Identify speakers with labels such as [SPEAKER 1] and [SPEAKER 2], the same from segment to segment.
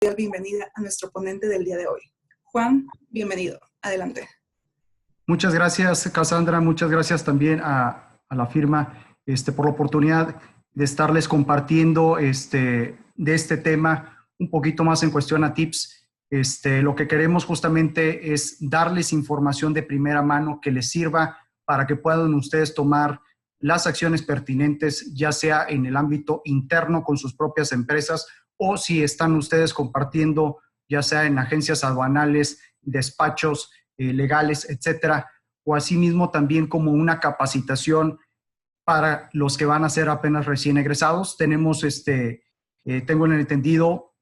[SPEAKER 1] la bienvenida a nuestro ponente del día de hoy. Juan, bienvenido. Adelante.
[SPEAKER 2] Muchas gracias, Cassandra. Muchas gracias también a la firma por la oportunidad de estarles compartiendo de este tema un poquito más en cuestión a tips. Lo que queremos justamente es darles información de primera mano que les sirva para que puedan ustedes tomar las acciones pertinentes, ya sea en el ámbito interno con sus propias empresas o si están ustedes compartiendo, ya sea en agencias aduanales, despachos legales, etcétera, o asimismo también como una capacitación para los que van a ser apenas recién egresados. Tenemos, tengo el entendido,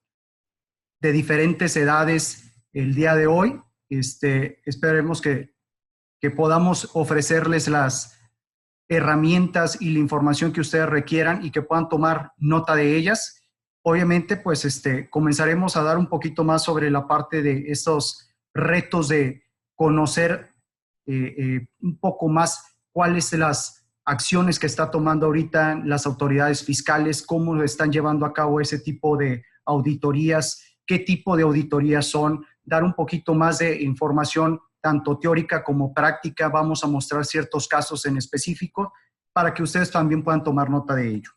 [SPEAKER 2] de diferentes edades el día de hoy. Esperemos que podamos ofrecerles las herramientas y la información que ustedes requieran y que puedan tomar nota de ellas. Obviamente, pues comenzaremos a dar un poquito más sobre la parte de estos retos de conocer un poco más cuáles son las acciones que está tomando ahorita las autoridades fiscales, cómo están llevando a cabo ese tipo de auditorías, qué tipo de auditorías son, dar un poquito más de información tanto teórica como práctica. Vamos a mostrar ciertos casos en específico para que ustedes también puedan tomar nota de ello.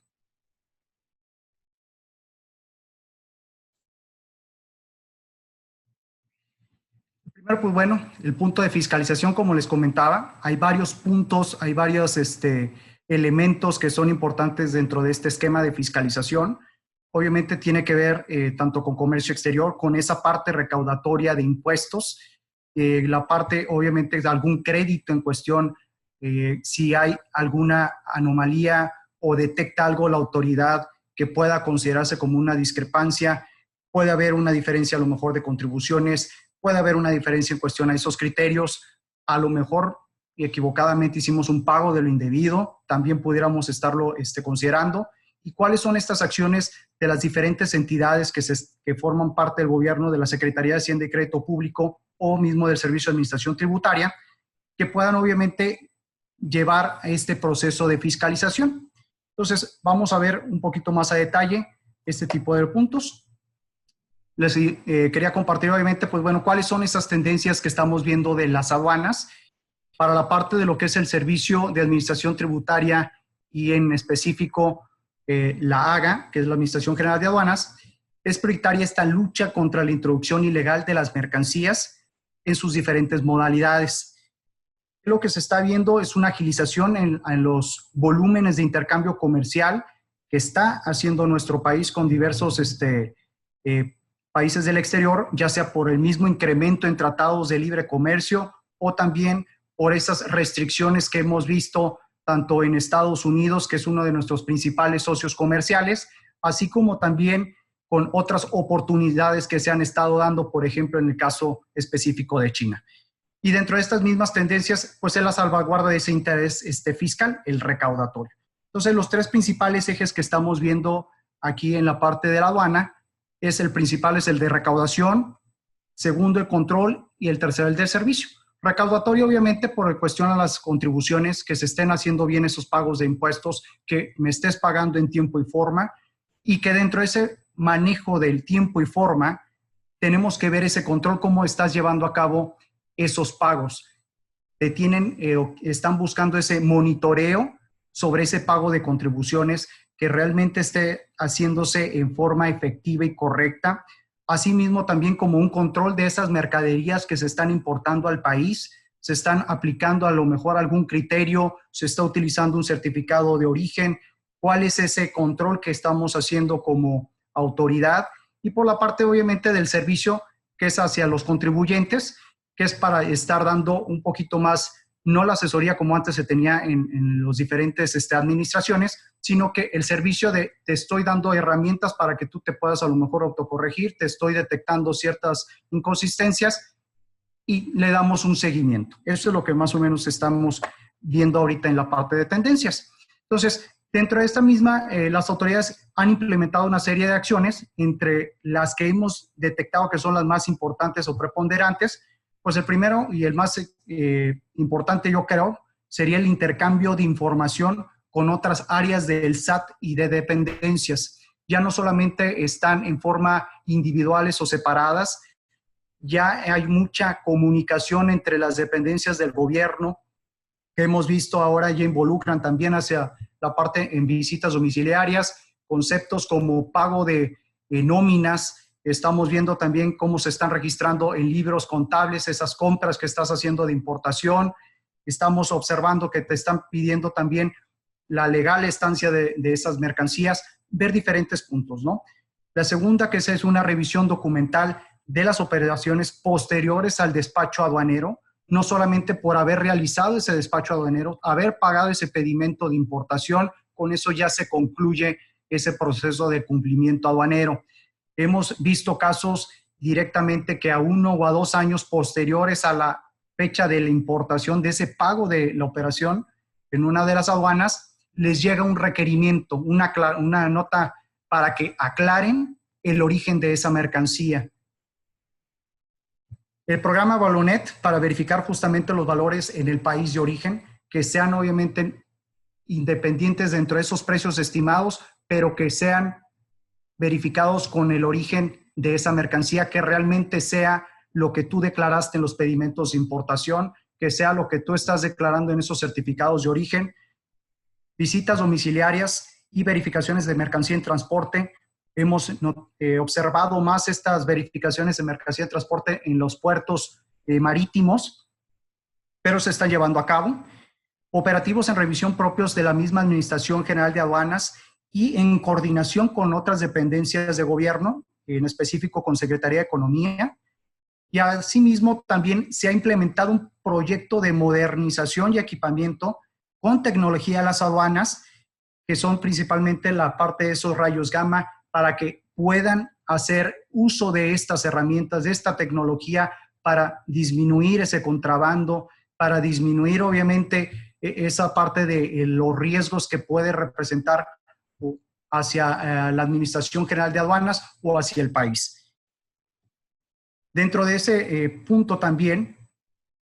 [SPEAKER 2] Primero, pues bueno, el punto de fiscalización, como les comentaba, hay varios puntos, hay varios elementos que son importantes dentro de este esquema de fiscalización. Obviamente tiene que ver tanto con comercio exterior, con esa parte recaudatoria de impuestos, la parte obviamente de algún crédito en cuestión, si hay alguna anomalía o detecta algo la autoridad que pueda considerarse como una discrepancia, puede haber una diferencia a lo mejor de contribuciones, puede haber una diferencia en cuestión a esos criterios, a lo mejor equivocadamente hicimos un pago de lo indebido, también pudiéramos estarlo considerando. ¿Y cuáles son estas acciones de las diferentes entidades que forman parte del gobierno, de la Secretaría de Hacienda y Crédito Público o mismo del Servicio de Administración Tributaria, que puedan obviamente llevar a este proceso de fiscalización? Entonces, vamos a ver un poquito más a detalle este tipo de puntos. Les quería compartir obviamente, pues bueno, cuáles son esas tendencias que estamos viendo de las aduanas para la parte de lo que es el Servicio de Administración Tributaria y en específico la AGA, que es la Administración General de Aduanas. Es prioritaria esta lucha contra la introducción ilegal de las mercancías en sus diferentes modalidades. Lo que se está viendo es una agilización en los volúmenes de intercambio comercial que está haciendo nuestro país con diversos países del exterior, ya sea por el mismo incremento en tratados de libre comercio o también por esas restricciones que hemos visto tanto en Estados Unidos, que es uno de nuestros principales socios comerciales, así como también con otras oportunidades que se han estado dando, por ejemplo, en el caso específico de China. Y dentro de estas mismas tendencias, pues es la salvaguarda de ese interés fiscal, el recaudatorio. Entonces, los tres principales ejes que estamos viendo aquí en la parte de la aduana el principal es el de recaudación, segundo el control y el tercero el de servicio. Recaudatorio, obviamente, por cuestión a las contribuciones, que se estén haciendo bien esos pagos de impuestos, que me estés pagando en tiempo y forma, y que dentro de ese manejo del tiempo y forma, tenemos que ver ese control, cómo estás llevando a cabo esos pagos. Están buscando ese monitoreo sobre ese pago de contribuciones, que realmente esté haciéndose en forma efectiva y correcta. Asimismo, también como un control de esas mercaderías que se están importando al país, se están aplicando a lo mejor algún criterio, se está utilizando un certificado de origen. ¿Cuál es ese control que estamos haciendo como autoridad? Y por la parte, obviamente, del servicio, que es hacia los contribuyentes, que es para estar dando un poquito más, no la asesoría como antes se tenía en los diferentes administraciones, sino que el servicio de te estoy dando herramientas para que tú te puedas a lo mejor autocorregir, te estoy detectando ciertas inconsistencias y le damos un seguimiento. Eso es lo que más o menos estamos viendo ahorita en la parte de tendencias. Entonces, dentro de esta misma, las autoridades han implementado una serie de acciones, entre las que hemos detectado que son las más importantes o preponderantes. Pues el primero y el más importante, yo creo, sería el intercambio de información con otras áreas del SAT y de dependencias. ya no solamente están en forma individuales o separadas, ya hay mucha comunicación entre las dependencias del gobierno, que hemos visto ahora ya involucran también hacia la parte en visitas domiciliarias, conceptos como pago de nóminas. Estamos viendo también cómo se están registrando en libros contables esas compras que estás haciendo de importación. Estamos observando que te están pidiendo también la legal estancia de esas mercancías, ver diferentes puntos, ¿no? La segunda, que es una revisión documental de las operaciones posteriores al despacho aduanero, no solamente por haber realizado ese despacho aduanero, haber pagado ese pedimento de importación, con eso ya se concluye ese proceso de cumplimiento aduanero. Hemos visto casos directamente que a 1 o a 2 años posteriores a la fecha de la importación de ese pago de la operación en una de las aduanas, les llega un requerimiento, una nota para que aclaren el origen de esa mercancía. El programa Valonet, para verificar justamente los valores en el país de origen, que sean obviamente independientes dentro de esos precios estimados, pero que sean verificados con el origen de esa mercancía, que realmente sea lo que tú declaraste en los pedimentos de importación, que sea lo que tú estás declarando en esos certificados de origen. Visitas domiciliarias y verificaciones de mercancía en transporte. Hemos observado más estas verificaciones de mercancía de transporte en los puertos marítimos, pero se están llevando a cabo. Operativos en revisión propios de la misma Administración General de Aduanas y en coordinación con otras dependencias de gobierno, en específico con Secretaría de Economía. Y asimismo también se ha implementado un proyecto de modernización y equipamiento con tecnología a las aduanas, que son principalmente la parte de esos rayos gamma, para que puedan hacer uso de estas herramientas, de esta tecnología, para disminuir ese contrabando, para disminuir obviamente esa parte de los riesgos que puede representar hacia la Administración General de Aduanas o hacia el país. Dentro de ese punto también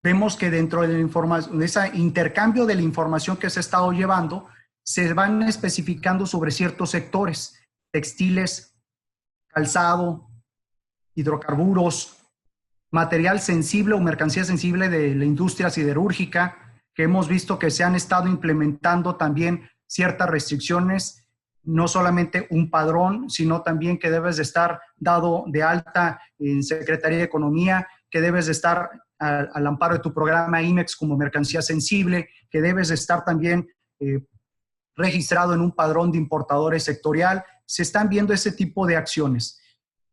[SPEAKER 2] vemos que dentro de ese intercambio de la información que se ha estado llevando, se van especificando sobre ciertos sectores: textiles, calzado, hidrocarburos, material sensible o mercancía sensible de la industria siderúrgica, que hemos visto que se han estado implementando también ciertas restricciones, no solamente un padrón, sino también que debes de estar dado de alta en Secretaría de Economía, que debes de estar al amparo de tu programa IMEX como mercancía sensible, que debes de estar también registrado en un padrón de importadores sectorial. Se están viendo ese tipo de acciones.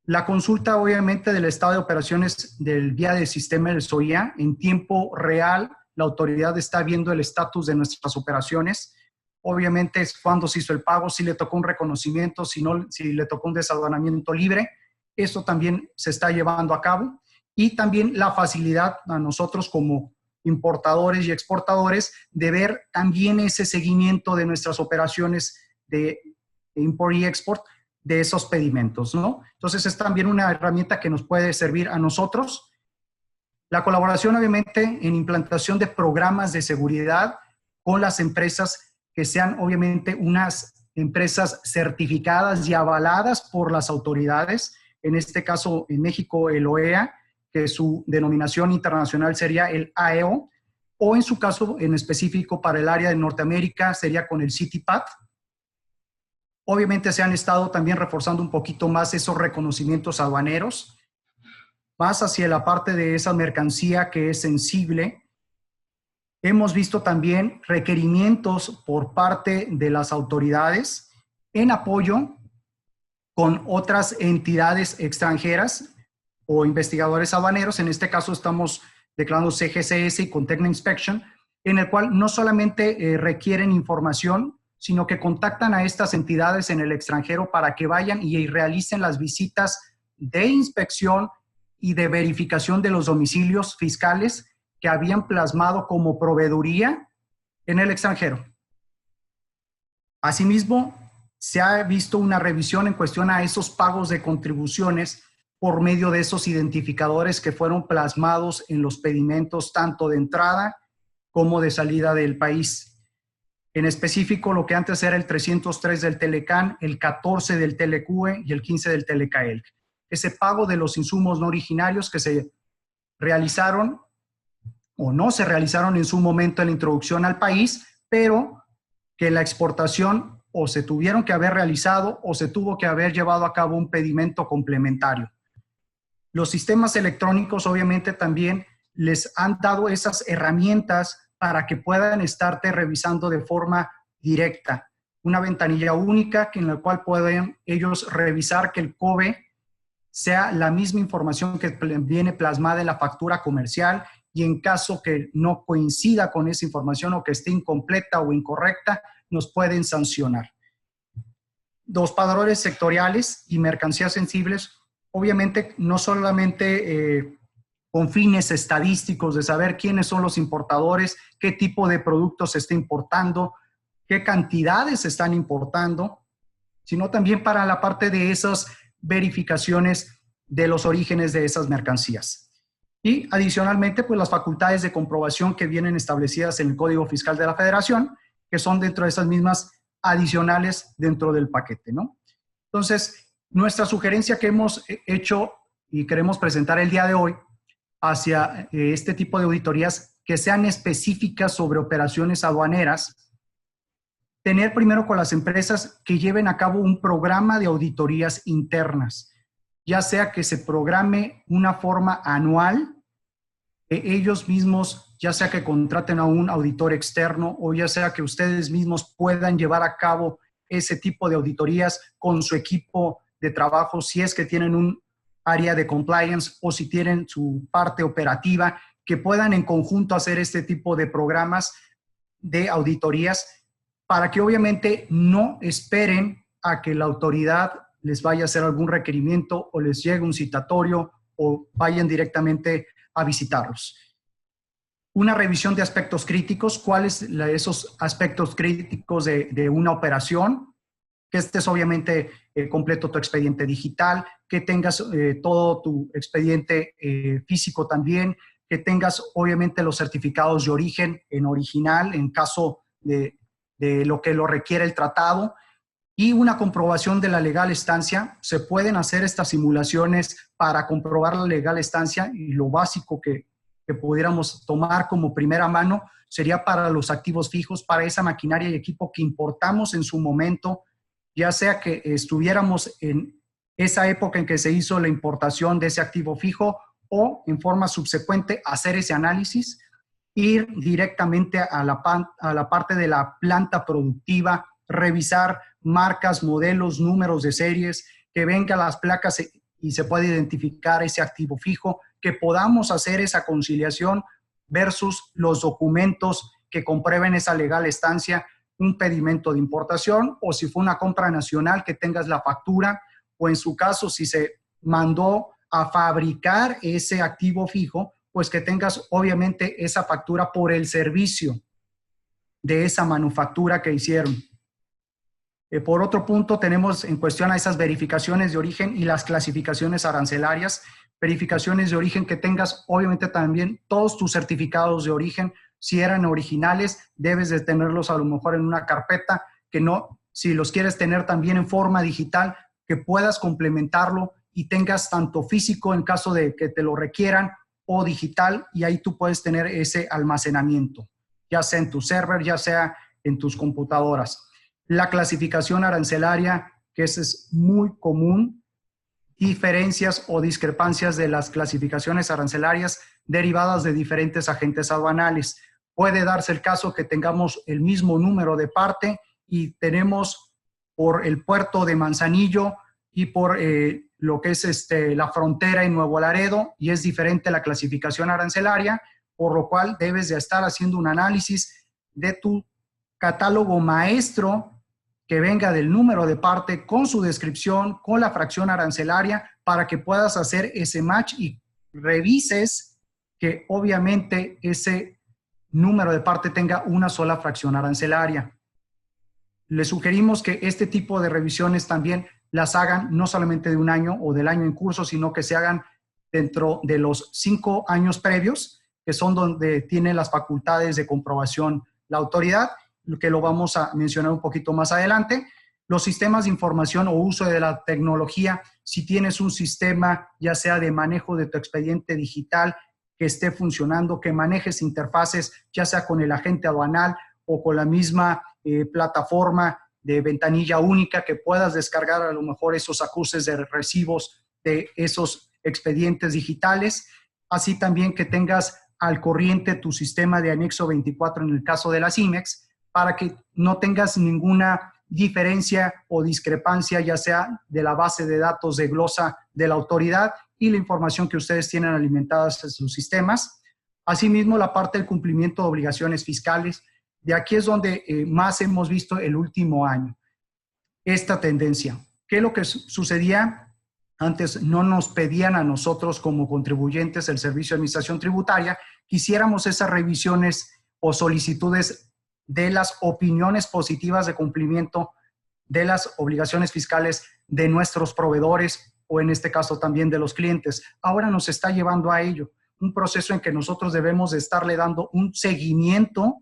[SPEAKER 2] La consulta, obviamente, del estado de operaciones del vía del sistema del SOIA, en tiempo real, la autoridad está viendo el estatus de nuestras operaciones. Obviamente es cuando se hizo el pago, si le tocó un reconocimiento, si le tocó un desaduanamiento libre. Esto también se está llevando a cabo. Y también la facilidad a nosotros como importadores y exportadores de ver también ese seguimiento de nuestras operaciones de import y export de esos pedimentos, ¿no? Entonces es también una herramienta que nos puede servir a nosotros. La colaboración, obviamente, en implantación de programas de seguridad con las empresas que sean, obviamente, unas empresas certificadas y avaladas por las autoridades. En este caso, en México, el OEA, que su denominación internacional sería el AEO, o en su caso en específico para el área de Norteamérica sería con el CITIPAT. Obviamente se han estado también reforzando un poquito más esos reconocimientos aduaneros, más hacia la parte de esa mercancía que es sensible. Hemos visto también requerimientos por parte de las autoridades en apoyo con otras entidades extranjeras o investigadores aduaneros. En este caso estamos declarando CGCS y con Tecna Inspection, en el cual no solamente requieren información, sino que contactan a estas entidades en el extranjero para que vayan y realicen las visitas de inspección y de verificación de los domicilios fiscales que habían plasmado como proveeduría en el extranjero. Asimismo, se ha visto una revisión en cuestión a esos pagos de contribuciones por medio de esos identificadores que fueron plasmados en los pedimentos tanto de entrada como de salida del país. En específico, lo que antes era el 303 del Telecan, el 14 del Telecue y el 15 del Telecael. Ese pago de los insumos no originarios que se realizaron o no se realizaron en su momento en la introducción al país, pero que la exportación o se tuvieron que haber realizado o se tuvo que haber llevado a cabo un pedimento complementario. Los sistemas electrónicos obviamente también les han dado esas herramientas para que puedan estarte revisando de forma directa. Una ventanilla única en la cual pueden ellos revisar que el COBE sea la misma información que viene plasmada en la factura comercial, y en caso que no coincida con esa información o que esté incompleta o incorrecta, nos pueden sancionar. Los padrones sectoriales y mercancías sensibles, obviamente no solamente con fines estadísticos de saber quiénes son los importadores, qué tipo de productos se está importando, qué cantidades se están importando, sino también para la parte de esas verificaciones de los orígenes de esas mercancías. Y adicionalmente, pues las facultades de comprobación que vienen establecidas en el Código Fiscal de la Federación, que son dentro de esas mismas adicionales dentro del paquete, ¿no? Entonces, nuestra sugerencia que hemos hecho y queremos presentar el día de hoy hacia este tipo de auditorías que sean específicas sobre operaciones aduaneras, tener primero con las empresas que lleven a cabo un programa de auditorías internas, ya sea que se programe una forma anual, ellos mismos, ya sea que contraten a un auditor externo o ya sea que ustedes mismos puedan llevar a cabo ese tipo de auditorías con su equipo de trabajo, si es que tienen un área de compliance o si tienen su parte operativa, que puedan en conjunto hacer este tipo de programas de auditorías para que obviamente no esperen a que la autoridad les vaya a hacer algún requerimiento o les llegue un citatorio o vayan directamente a visitarlos. Una revisión de aspectos críticos, cuáles esos aspectos críticos de una operación, que estés obviamente completo tu expediente digital, que tengas todo tu expediente físico también, que tengas obviamente los certificados de origen en original en caso de lo que lo requiere el tratado, y una comprobación de la legal estancia. Se pueden hacer estas simulaciones para comprobar la legal estancia, y lo básico que pudiéramos tomar como primera mano sería para los activos fijos, para esa maquinaria y equipo que importamos en su momento, ya sea que estuviéramos en esa época en que se hizo la importación de ese activo fijo o en forma subsecuente hacer ese análisis, ir directamente a la parte de la planta productiva, revisar marcas, modelos, números de series, que vengan las placas y se pueda identificar ese activo fijo, que podamos hacer esa conciliación versus los documentos que comprueben esa legal estancia, un pedimento de importación, o si fue una compra nacional, que tengas la factura, o en su caso, si se mandó a fabricar ese activo fijo, pues que tengas obviamente esa factura por el servicio de esa manufactura que hicieron. Por otro punto, tenemos en cuestión a esas verificaciones de origen y las clasificaciones arancelarias. Verificaciones de origen que tengas obviamente también todos tus certificados de origen. Si eran originales, debes de tenerlos a lo mejor en una carpeta, que no, si los quieres tener también en forma digital, que puedas complementarlo y tengas tanto físico en caso de que te lo requieran o digital, y ahí tú puedes tener ese almacenamiento, ya sea en tu server, ya sea en tus computadoras. La clasificación arancelaria, que es muy común, diferencias o discrepancias de las clasificaciones arancelarias derivadas de diferentes agentes aduanales. Puede darse el caso que tengamos el mismo número de parte y tenemos por el puerto de Manzanillo y por lo que es la frontera en Nuevo Laredo, y es diferente la clasificación arancelaria, por lo cual debes de estar haciendo un análisis de tu catálogo maestro que venga del número de parte con su descripción, con la fracción arancelaria, para que puedas hacer ese match y revises que obviamente ese número de parte tenga una sola fracción arancelaria. Le sugerimos que este tipo de revisiones también las hagan no solamente de un año o del año en curso, sino que se hagan dentro de los 5 años previos, que son donde tiene las facultades de comprobación la autoridad, que lo vamos a mencionar un poquito más adelante. Los sistemas de información o uso de la tecnología, si tienes un sistema ya sea de manejo de tu expediente digital que esté funcionando, que manejes interfaces ya sea con el agente aduanal o con la misma plataforma de ventanilla única, que puedas descargar a lo mejor esos acuses de recibos de esos expedientes digitales, así también que tengas al corriente tu sistema de anexo 24 en el caso de las IMEX, para que no tengas ninguna diferencia o discrepancia, ya sea de la base de datos de glosa de la autoridad y la información que ustedes tienen alimentadas en sus sistemas. Asimismo, la parte del cumplimiento de obligaciones fiscales. De aquí es donde más hemos visto el último año esta tendencia. ¿Qué es lo que sucedía? Antes no nos pedían a nosotros como contribuyentes el Servicio de Administración Tributaria que hiciéramos esas revisiones o solicitudes de las opiniones positivas de cumplimiento de las obligaciones fiscales de nuestros proveedores o en este caso también de los clientes. Ahora nos está llevando a ello, un proceso en que nosotros debemos de estarle dando un seguimiento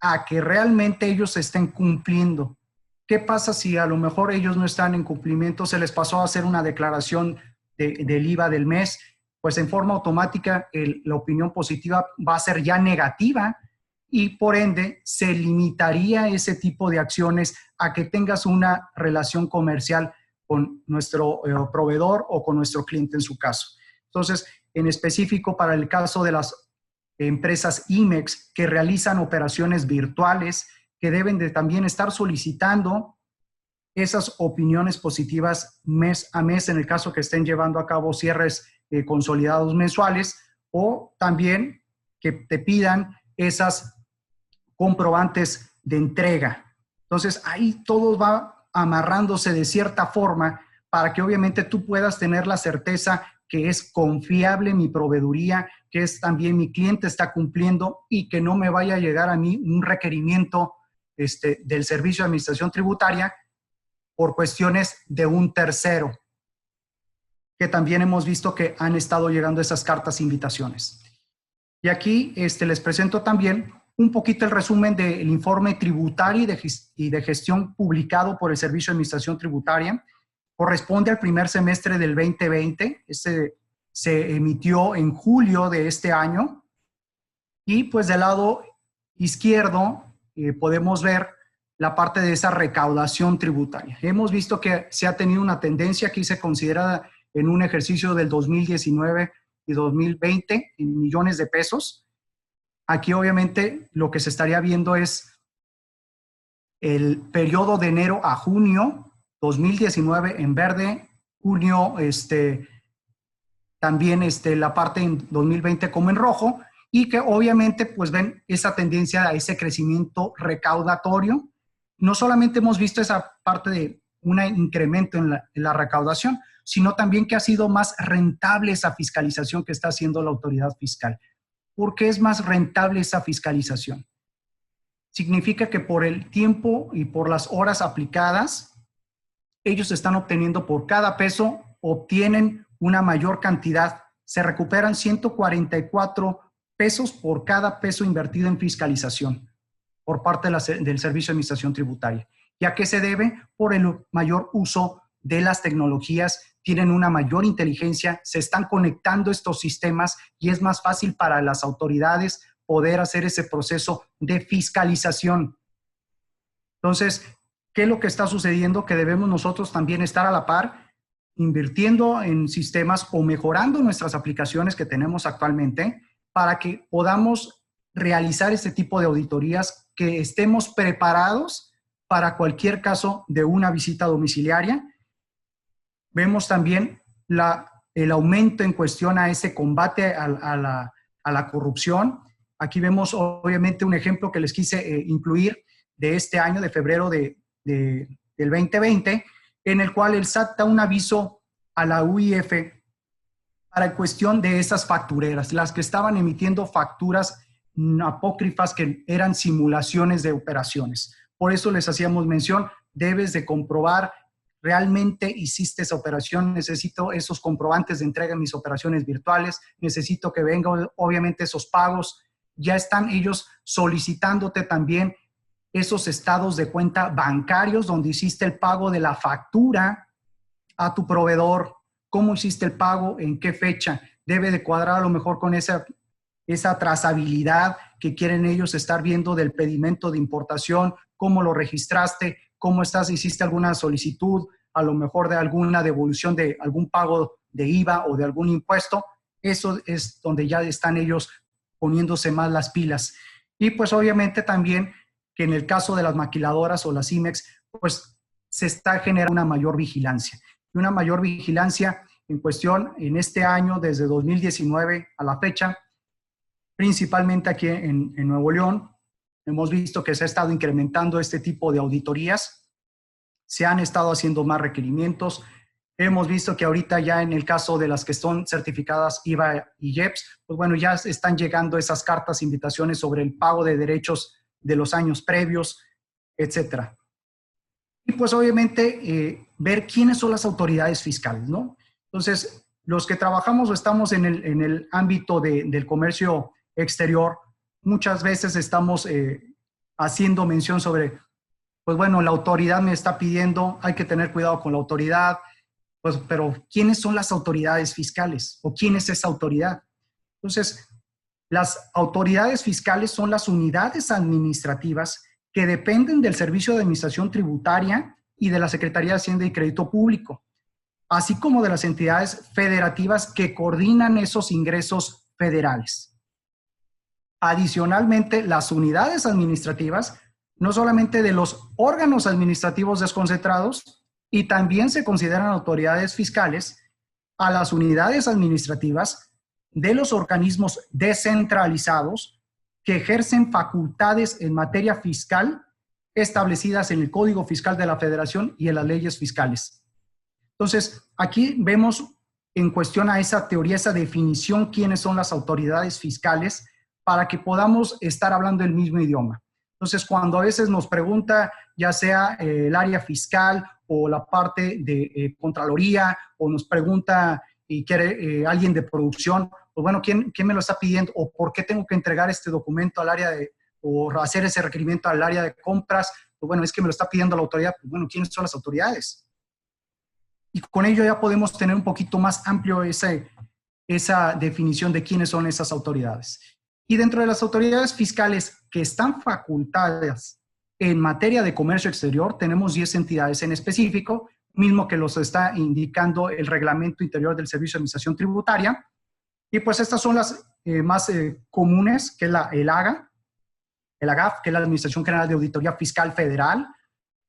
[SPEAKER 2] a que realmente ellos estén cumpliendo. ¿Qué pasa si a lo mejor ellos no están en cumplimiento? Se les pasó a hacer una declaración del IVA del mes, pues en forma automática la opinión positiva va a ser ya negativa y por ende se limitaría ese tipo de acciones a que tengas una relación comercial con nuestro proveedor o con nuestro cliente en su caso. Entonces, en específico para el caso de las empresas IMEX que realizan operaciones virtuales, que deben de también estar solicitando esas opiniones positivas mes a mes en el caso que estén llevando a cabo cierres consolidados mensuales, o también que te pidan esas comprobantes de entrega. Entonces, ahí todo va amarrándose de cierta forma para que obviamente tú puedas tener la certeza que es confiable mi proveeduría, que es también mi cliente está cumpliendo y que no me vaya a llegar a mí un requerimiento del Servicio de Administración Tributaria por cuestiones de un tercero, que también hemos visto que han estado llegando esas cartas e invitaciones. Y aquí les presento también un poquito el resumen del informe tributario y de gestión publicado por el Servicio de Administración Tributaria. Corresponde al primer semestre del 2020. Se emitió en julio de este año. Y pues del lado izquierdo podemos ver la parte de esa recaudación tributaria. Hemos visto que se ha tenido una tendencia aquí se considera en un ejercicio del 2019 y 2020 en millones de pesos. Aquí obviamente lo que se estaría viendo es el periodo de enero a junio 2019 en verde, junio también la parte en 2020 como en rojo, y que obviamente pues ven esa tendencia a ese crecimiento recaudatorio. No solamente hemos visto esa parte de un incremento en la recaudación, sino también que ha sido más rentable esa fiscalización que está haciendo la autoridad fiscal. ¿Por qué es más rentable esa fiscalización? Significa que por el tiempo y por las horas aplicadas, ellos están obteniendo por cada peso, obtienen una mayor cantidad. Se recuperan 144 pesos por cada peso invertido en fiscalización por parte del Servicio de Administración Tributaria. ¿Y a qué se debe? Por el mayor uso de las tecnologías, tienen una mayor inteligencia, se están conectando estos sistemas y es más fácil para las autoridades poder hacer ese proceso de fiscalización. Entonces, ¿qué es lo que está sucediendo? Que debemos nosotros también estar a la par, invirtiendo en sistemas o mejorando nuestras aplicaciones que tenemos actualmente para que podamos realizar este tipo de auditorías, que estemos preparados para cualquier caso de una visita domiciliaria. Vemos también el aumento en cuestión a ese combate a la corrupción. Aquí vemos obviamente un ejemplo que les quise incluir de este año, de febrero del 2020, en el cual el SAT da un aviso a la UIF para cuestión de esas factureras, las que estaban emitiendo facturas apócrifas que eran simulaciones de operaciones. Por eso les hacíamos mención, debes de comprobar realmente hiciste esa operación, necesito esos comprobantes de entrega en mis operaciones virtuales, necesito que vengan obviamente esos pagos. Ya están ellos solicitándote también esos estados de cuenta bancarios donde hiciste el pago de la factura a tu proveedor, cómo hiciste el pago, en qué fecha. Debe de cuadrar a lo mejor con esa trazabilidad que quieren ellos estar viendo del pedimento de importación, cómo lo registraste, cómo estás, hiciste alguna solicitud, a lo mejor de alguna devolución de algún pago de IVA o de algún impuesto. Eso es donde ya están ellos poniéndose más las pilas. Y pues obviamente también que en el caso de las maquiladoras o las IMEX, pues se está generando una mayor vigilancia. Y una mayor vigilancia en cuestión en este año, desde 2019 a la fecha, principalmente aquí en Nuevo León, hemos visto que se ha estado incrementando este tipo de auditorías, se han estado haciendo más requerimientos. Hemos visto que ahorita ya en el caso de las que son certificadas IVA y IEPS, pues bueno, ya están llegando esas cartas, invitaciones sobre el pago de derechos de los años previos, etcétera. Y pues obviamente ver quiénes son las autoridades fiscales, ¿no? Entonces, los que trabajamos o estamos en el ámbito del comercio exterior, muchas veces estamos haciendo mención sobre, pues bueno, la autoridad me está pidiendo, hay que tener cuidado con la autoridad, pues, pero ¿quiénes son las autoridades fiscales? ¿O quién es esa autoridad? Entonces, las autoridades fiscales son las unidades administrativas que dependen del Servicio de Administración Tributaria y de la Secretaría de Hacienda y Crédito Público, así como de las entidades federativas que coordinan esos ingresos federales. Adicionalmente, las unidades administrativas, no solamente de los órganos administrativos desconcentrados, y también se consideran autoridades fiscales a las unidades administrativas de los organismos descentralizados que ejercen facultades en materia fiscal establecidas en el Código Fiscal de la Federación y en las leyes fiscales. Entonces, aquí vemos en cuestión a esa teoría, esa definición, quiénes son las autoridades fiscales para que podamos estar hablando el mismo idioma. Entonces, cuando a veces nos pregunta, ya sea el área fiscal o la parte de Contraloría, o nos pregunta y quiere alguien de producción, pues bueno, ¿quién me lo está pidiendo? ¿O por qué tengo que entregar este documento al área o hacer ese requerimiento al área de compras? Pues bueno, es que me lo está pidiendo la autoridad. Pues bueno, ¿quiénes son las autoridades? Y con ello ya podemos tener un poquito más amplio esa definición de quiénes son esas autoridades. Y dentro de las autoridades fiscales que están facultadas en materia de comercio exterior, tenemos 10 entidades en específico, mismo que los está indicando el Reglamento Interior del Servicio de Administración Tributaria. Y pues estas son las más comunes, que es el AGA, el AGAF, que es la Administración General de Auditoría Fiscal Federal,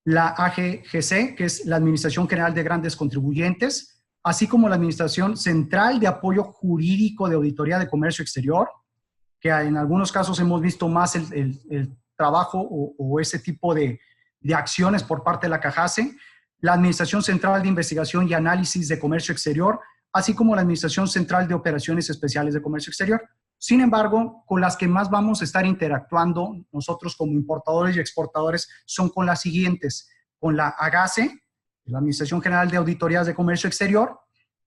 [SPEAKER 2] la AGGC, que es la Administración General de Grandes Contribuyentes, así como la Administración Central de Apoyo Jurídico de Auditoría de Comercio Exterior, que en algunos casos hemos visto más el trabajo o ese tipo de acciones por parte de la CAJACE, la Administración Central de Investigación y Análisis de Comercio Exterior, así como la Administración Central de Operaciones Especiales de Comercio Exterior. Sin embargo, con las que más vamos a estar interactuando nosotros como importadores y exportadores son con las siguientes: con la AGACE, la Administración General de Auditorías de Comercio Exterior,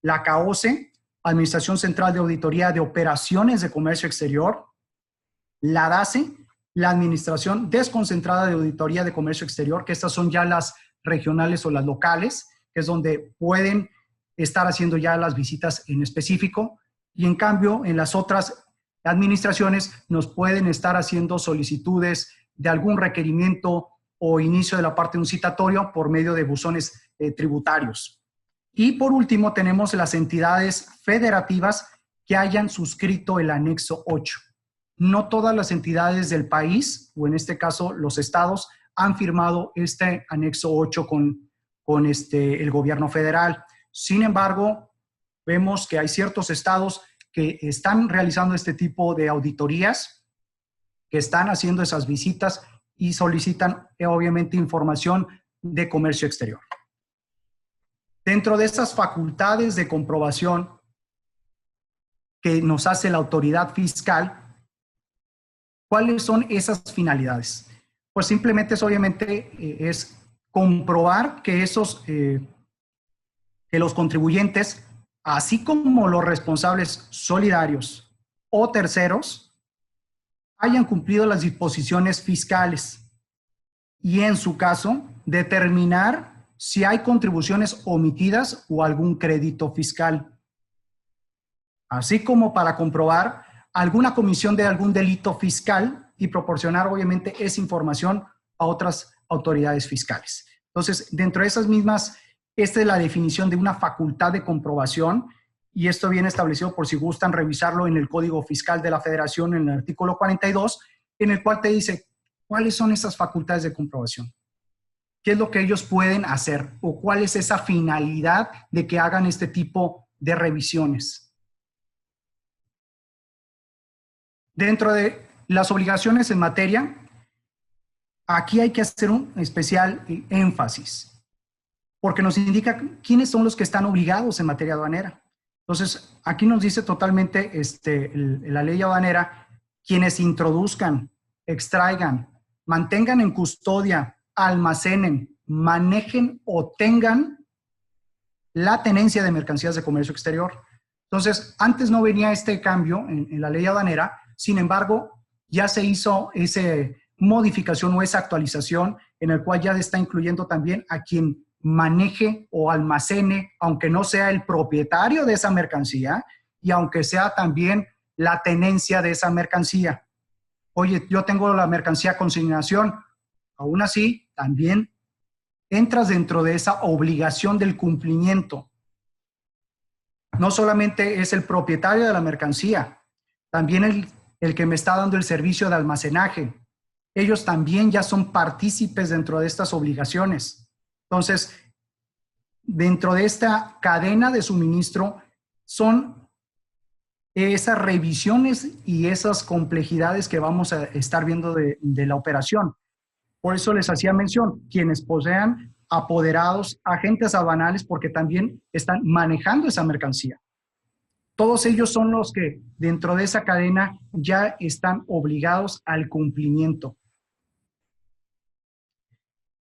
[SPEAKER 2] la CAOCE, Administración Central de Auditoría de Operaciones de Comercio Exterior, la DACE, la Administración Desconcentrada de Auditoría de Comercio Exterior, que estas son ya las regionales o las locales, que es donde pueden estar haciendo ya las visitas en específico, y en cambio en las otras administraciones nos pueden estar haciendo solicitudes de algún requerimiento o inicio de la parte de un citatorio por medio de buzones tributarios. Y por último tenemos las entidades federativas que hayan suscrito el anexo 8. No todas las entidades del país, o en este caso los estados, han firmado este anexo 8 con el gobierno federal. Sin embargo, vemos que hay ciertos estados que están realizando este tipo de auditorías, que están haciendo esas visitas y solicitan obviamente información de comercio exterior. Dentro de estas facultades de comprobación que nos hace la autoridad fiscal, ¿cuáles son esas finalidades? Pues simplemente es comprobar que que los contribuyentes, así como los responsables solidarios o terceros, hayan cumplido las disposiciones fiscales y, en su caso, determinar si hay contribuciones omitidas o algún crédito fiscal, así como para comprobar alguna comisión de algún delito fiscal y proporcionar, obviamente, esa información a otras autoridades fiscales. Entonces, dentro de esas mismas, esta es la definición de una facultad de comprobación, y esto viene establecido, por si gustan revisarlo, en el Código Fiscal de la Federación, en el artículo 42, en el cual te dice cuáles son esas facultades de comprobación, qué es lo que ellos pueden hacer o cuál es esa finalidad de que hagan este tipo de revisiones. Dentro de las obligaciones en materia, aquí hay que hacer un especial énfasis, porque nos indica quiénes son los que están obligados en materia aduanera. Entonces, aquí nos dice totalmente la ley aduanera, quienes introduzcan, extraigan, mantengan en custodia, almacenen, manejen o tengan la tenencia de mercancías de comercio exterior. Entonces, antes no venía este cambio en la ley aduanera, sin embargo, ya se hizo esa modificación o esa actualización en el cual ya está incluyendo también a quien maneje o almacene, aunque no sea el propietario de esa mercancía y aunque sea también la tenencia de esa mercancía. Oye, yo tengo la mercancía a consignación, aún así también entras dentro de esa obligación del cumplimiento. No solamente es el propietario de la mercancía, también el que me está dando el servicio de almacenaje. Ellos también ya son partícipes dentro de estas obligaciones. Entonces, dentro de esta cadena de suministro son esas revisiones y esas complejidades que vamos a estar viendo de la operación. Por eso les hacía mención, quienes posean apoderados, agentes aduanales, porque también están manejando esa mercancía. Todos ellos son los que dentro de esa cadena ya están obligados al cumplimiento.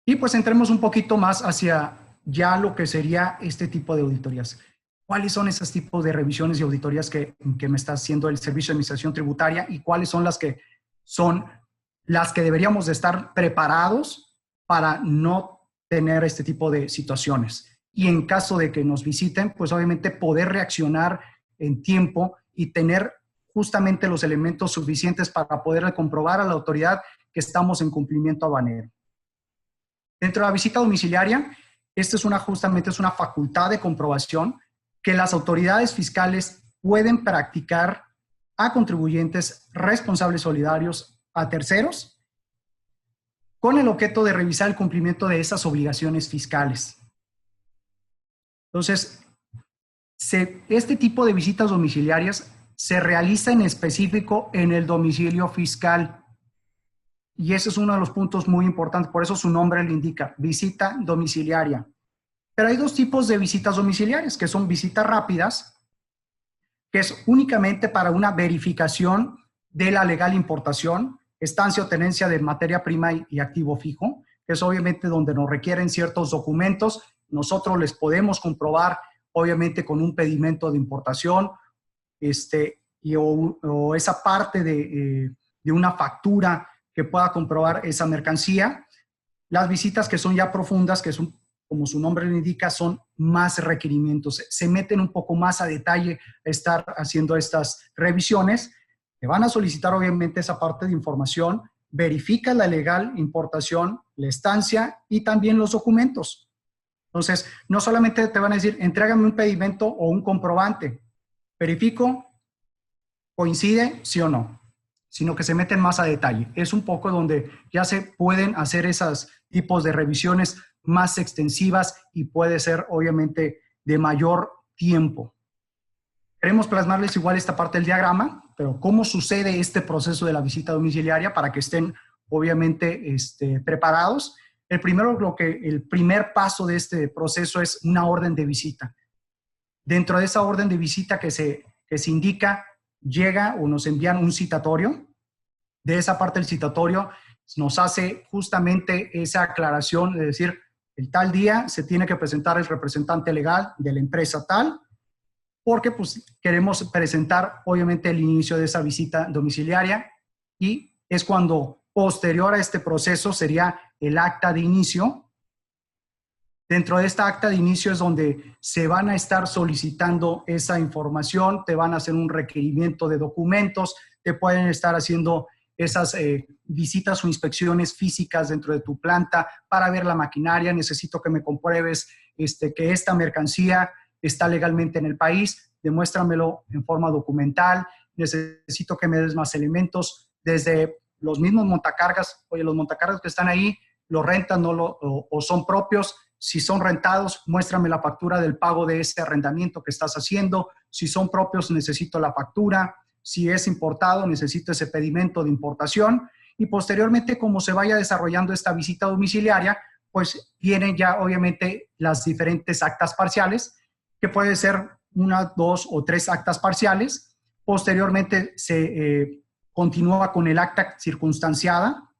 [SPEAKER 2] Y pues entremos un poquito más hacia ya lo que sería este tipo de auditorías. ¿Cuáles son esos tipos de revisiones y auditorías que me está haciendo el Servicio de Administración Tributaria y cuáles son las que deberíamos de estar preparados para no tener este tipo de situaciones? Y en caso de que nos visiten, pues obviamente poder reaccionar en tiempo y tener justamente los elementos suficientes para poder comprobar a la autoridad que estamos en cumplimiento aduanero. Dentro de la visita domiciliaria, esta justamente es una facultad de comprobación que las autoridades fiscales pueden practicar a contribuyentes responsables solidarios, a terceros, con el objeto de revisar el cumplimiento de esas obligaciones fiscales. Entonces, este tipo de visitas domiciliarias se realiza en específico en el domicilio fiscal. Y ese es uno de los puntos muy importantes, por eso su nombre le indica, visita domiciliaria. Pero hay dos tipos de visitas domiciliarias, que son visitas rápidas, que es únicamente para una verificación de la legal importación, estancia o tenencia de materia prima y activo fijo, que es obviamente donde nos requieren ciertos documentos. Nosotros les podemos comprobar, obviamente, con un pedimento de importación, o esa parte de una factura que pueda comprobar esa mercancía. Las visitas que son ya profundas, que son, como su nombre lo indica, son más requerimientos. Se meten un poco más a detalle a estar haciendo estas revisiones. Te van a solicitar obviamente esa parte de información, verifica la legal importación, la estancia y también los documentos. Entonces, no solamente te van a decir, entrégame un pedimento o un comprobante, verifico, coincide, sí o no, sino que se meten más a detalle. Es un poco donde ya se pueden hacer esos tipos de revisiones más extensivas y puede ser obviamente de mayor tiempo. Queremos plasmarles igual esta parte del diagrama, pero cómo sucede este proceso de la visita domiciliaria para que estén obviamente preparados. El primer paso de este proceso es una orden de visita. Dentro de esa orden de visita que se indica, llega o nos envían un citatorio. De esa parte del citatorio nos hace justamente esa aclaración de decir, el tal día se tiene que presentar el representante legal de la empresa tal, porque pues queremos presentar obviamente el inicio de esa visita domiciliaria y es cuando posterior a este proceso sería el acta de inicio. Dentro de esta acta de inicio es donde se van a estar solicitando esa información, te van a hacer un requerimiento de documentos, te pueden estar haciendo esas visitas o inspecciones físicas dentro de tu planta para ver la maquinaria. Necesito que me compruebes que esta mercancía está legalmente en el país, demuéstramelo en forma documental. Necesito que me des más elementos, desde los mismos montacargas. Oye, los montacargas que están ahí, ¿los rentan o son propios? Si son rentados, muéstrame la factura del pago de ese arrendamiento que estás haciendo. Si son propios, necesito la factura. Si es importado, necesito ese pedimento de importación. Y posteriormente, como se vaya desarrollando esta visita domiciliaria, pues vienen ya obviamente las diferentes actas parciales, que puede ser 1, 2 o 3 actas parciales. Posteriormente se continúa con el acta circunstanciada,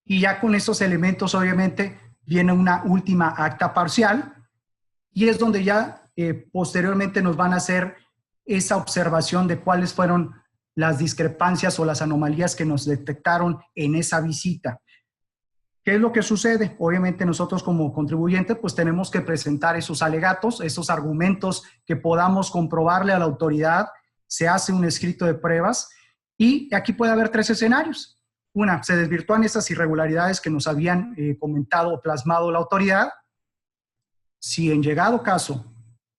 [SPEAKER 2] y ya con esos elementos obviamente viene una última acta parcial, y es donde ya posteriormente nos van a hacer esa observación de cuáles fueron las discrepancias o las anomalías que nos detectaron en esa visita. ¿Qué es lo que sucede? Obviamente nosotros como contribuyentes pues tenemos que presentar esos alegatos, esos argumentos que podamos comprobarle a la autoridad. Se hace un escrito de pruebas y aquí puede haber 3 escenarios. Una, se desvirtúan esas irregularidades que nos habían comentado o plasmado la autoridad. Si en llegado caso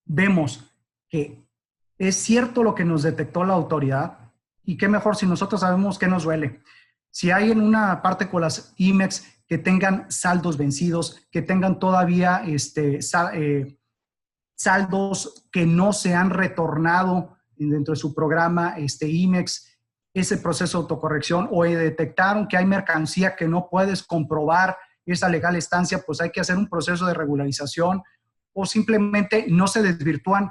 [SPEAKER 2] vemos que es cierto lo que nos detectó la autoridad, y qué mejor si nosotros sabemos qué nos duele. Si hay en una parte con las IMEX que tengan saldos vencidos, que tengan todavía saldos que no se han retornado dentro de su programa IMEX, ese proceso de autocorrección, o detectaron que hay mercancía que no puedes comprobar esa legal estancia, pues hay que hacer un proceso de regularización, o simplemente no se desvirtúan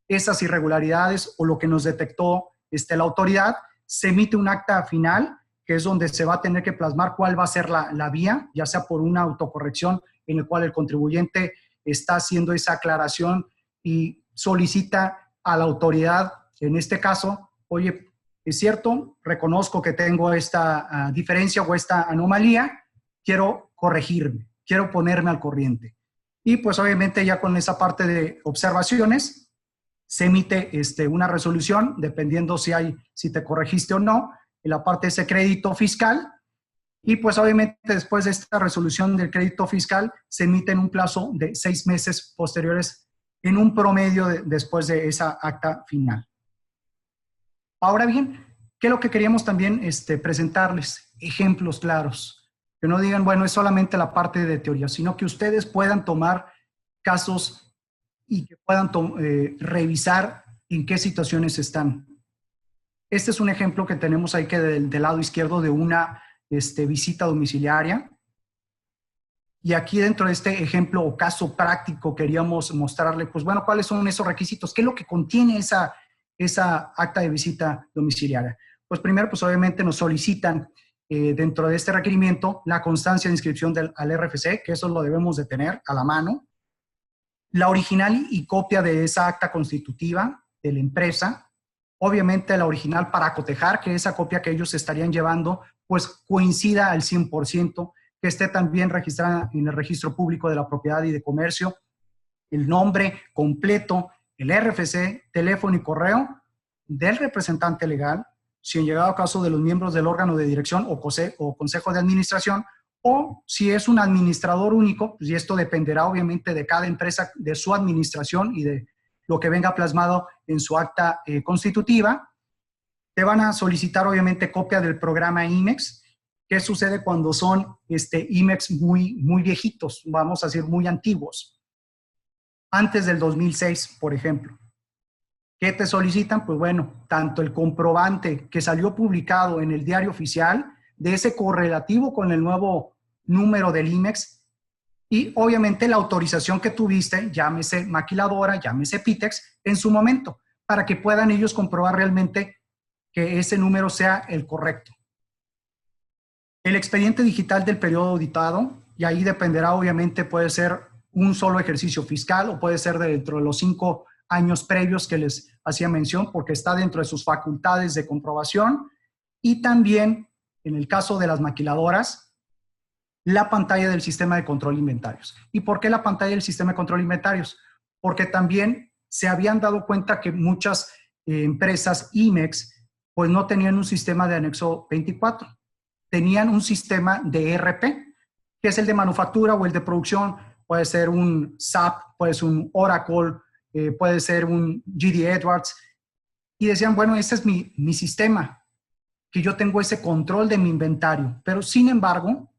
[SPEAKER 2] esas irregularidades o lo que nos detectó la autoridad. Se emite un acta final, que es donde se va a tener que plasmar cuál va a ser la vía, ya sea por una autocorrección en el cual el contribuyente está haciendo esa aclaración y solicita a la autoridad, en este caso, oye, es cierto, reconozco que tengo esta diferencia o esta anomalía, quiero corregirme, quiero ponerme al corriente. Y pues obviamente ya con esa parte de observaciones, se emite una resolución, dependiendo si te corregiste o no, en la parte de ese crédito fiscal. Y pues obviamente después de esta resolución del crédito fiscal, se emite en un plazo de 6 meses posteriores, en un promedio después de esa acta final. Ahora bien, ¿qué es lo que queríamos también presentarles? Ejemplos claros. Que no digan, bueno, es solamente la parte de teoría, sino que ustedes puedan tomar casos y que puedan revisar en qué situaciones están. Este es un ejemplo que tenemos ahí que del lado izquierdo de una visita domiciliaria. Y aquí dentro de este ejemplo o caso práctico queríamos mostrarle, pues bueno, cuáles son esos requisitos, qué es lo que contiene esa acta de visita domiciliaria. Pues primero, pues obviamente nos solicitan dentro de este requerimiento la constancia de inscripción al RFC, que eso lo debemos de tener a la mano, la original y copia de esa acta constitutiva de la empresa, obviamente la original para cotejar que esa copia que ellos estarían llevando pues coincida al 100%, que esté también registrada en el registro público de la propiedad y de comercio, el nombre completo, el RFC, teléfono y correo del representante legal, si en llegado caso de los miembros del órgano de dirección o consejo de administración, o si es un administrador único, pues, y esto dependerá obviamente de cada empresa, de su administración y de lo que venga plasmado en su acta constitutiva. Te van a solicitar obviamente copia del programa IMEX. ¿Qué sucede cuando son IMEX muy viejitos? Vamos a decir muy antiguos. Antes del 2006, por ejemplo. ¿Qué te solicitan? Pues bueno, tanto el comprobante que salió publicado en el diario oficial, de ese correlativo con el nuevo número del IMEX, y obviamente la autorización que tuviste, llámese maquiladora, llámese PITEX, en su momento, para que puedan ellos comprobar realmente que ese número sea el correcto. El expediente digital del periodo auditado, y ahí dependerá obviamente, puede ser un solo ejercicio fiscal o puede ser dentro de los 5 años previos que les hacía mención, porque está dentro de sus facultades de comprobación. Y también, en el caso de las maquiladoras, la pantalla del sistema de control de inventarios. ¿Y por qué la pantalla del sistema de control de inventarios? Porque también se habían dado cuenta que muchas empresas IMEX pues no tenían un sistema de anexo 24, tenían un sistema de ERP, que es el de manufactura o el de producción, puede ser un SAP, puede ser un Oracle, puede ser un GD Edwards, y decían, bueno, ese es mi sistema, que yo tengo ese control de mi inventario, pero sin embargo,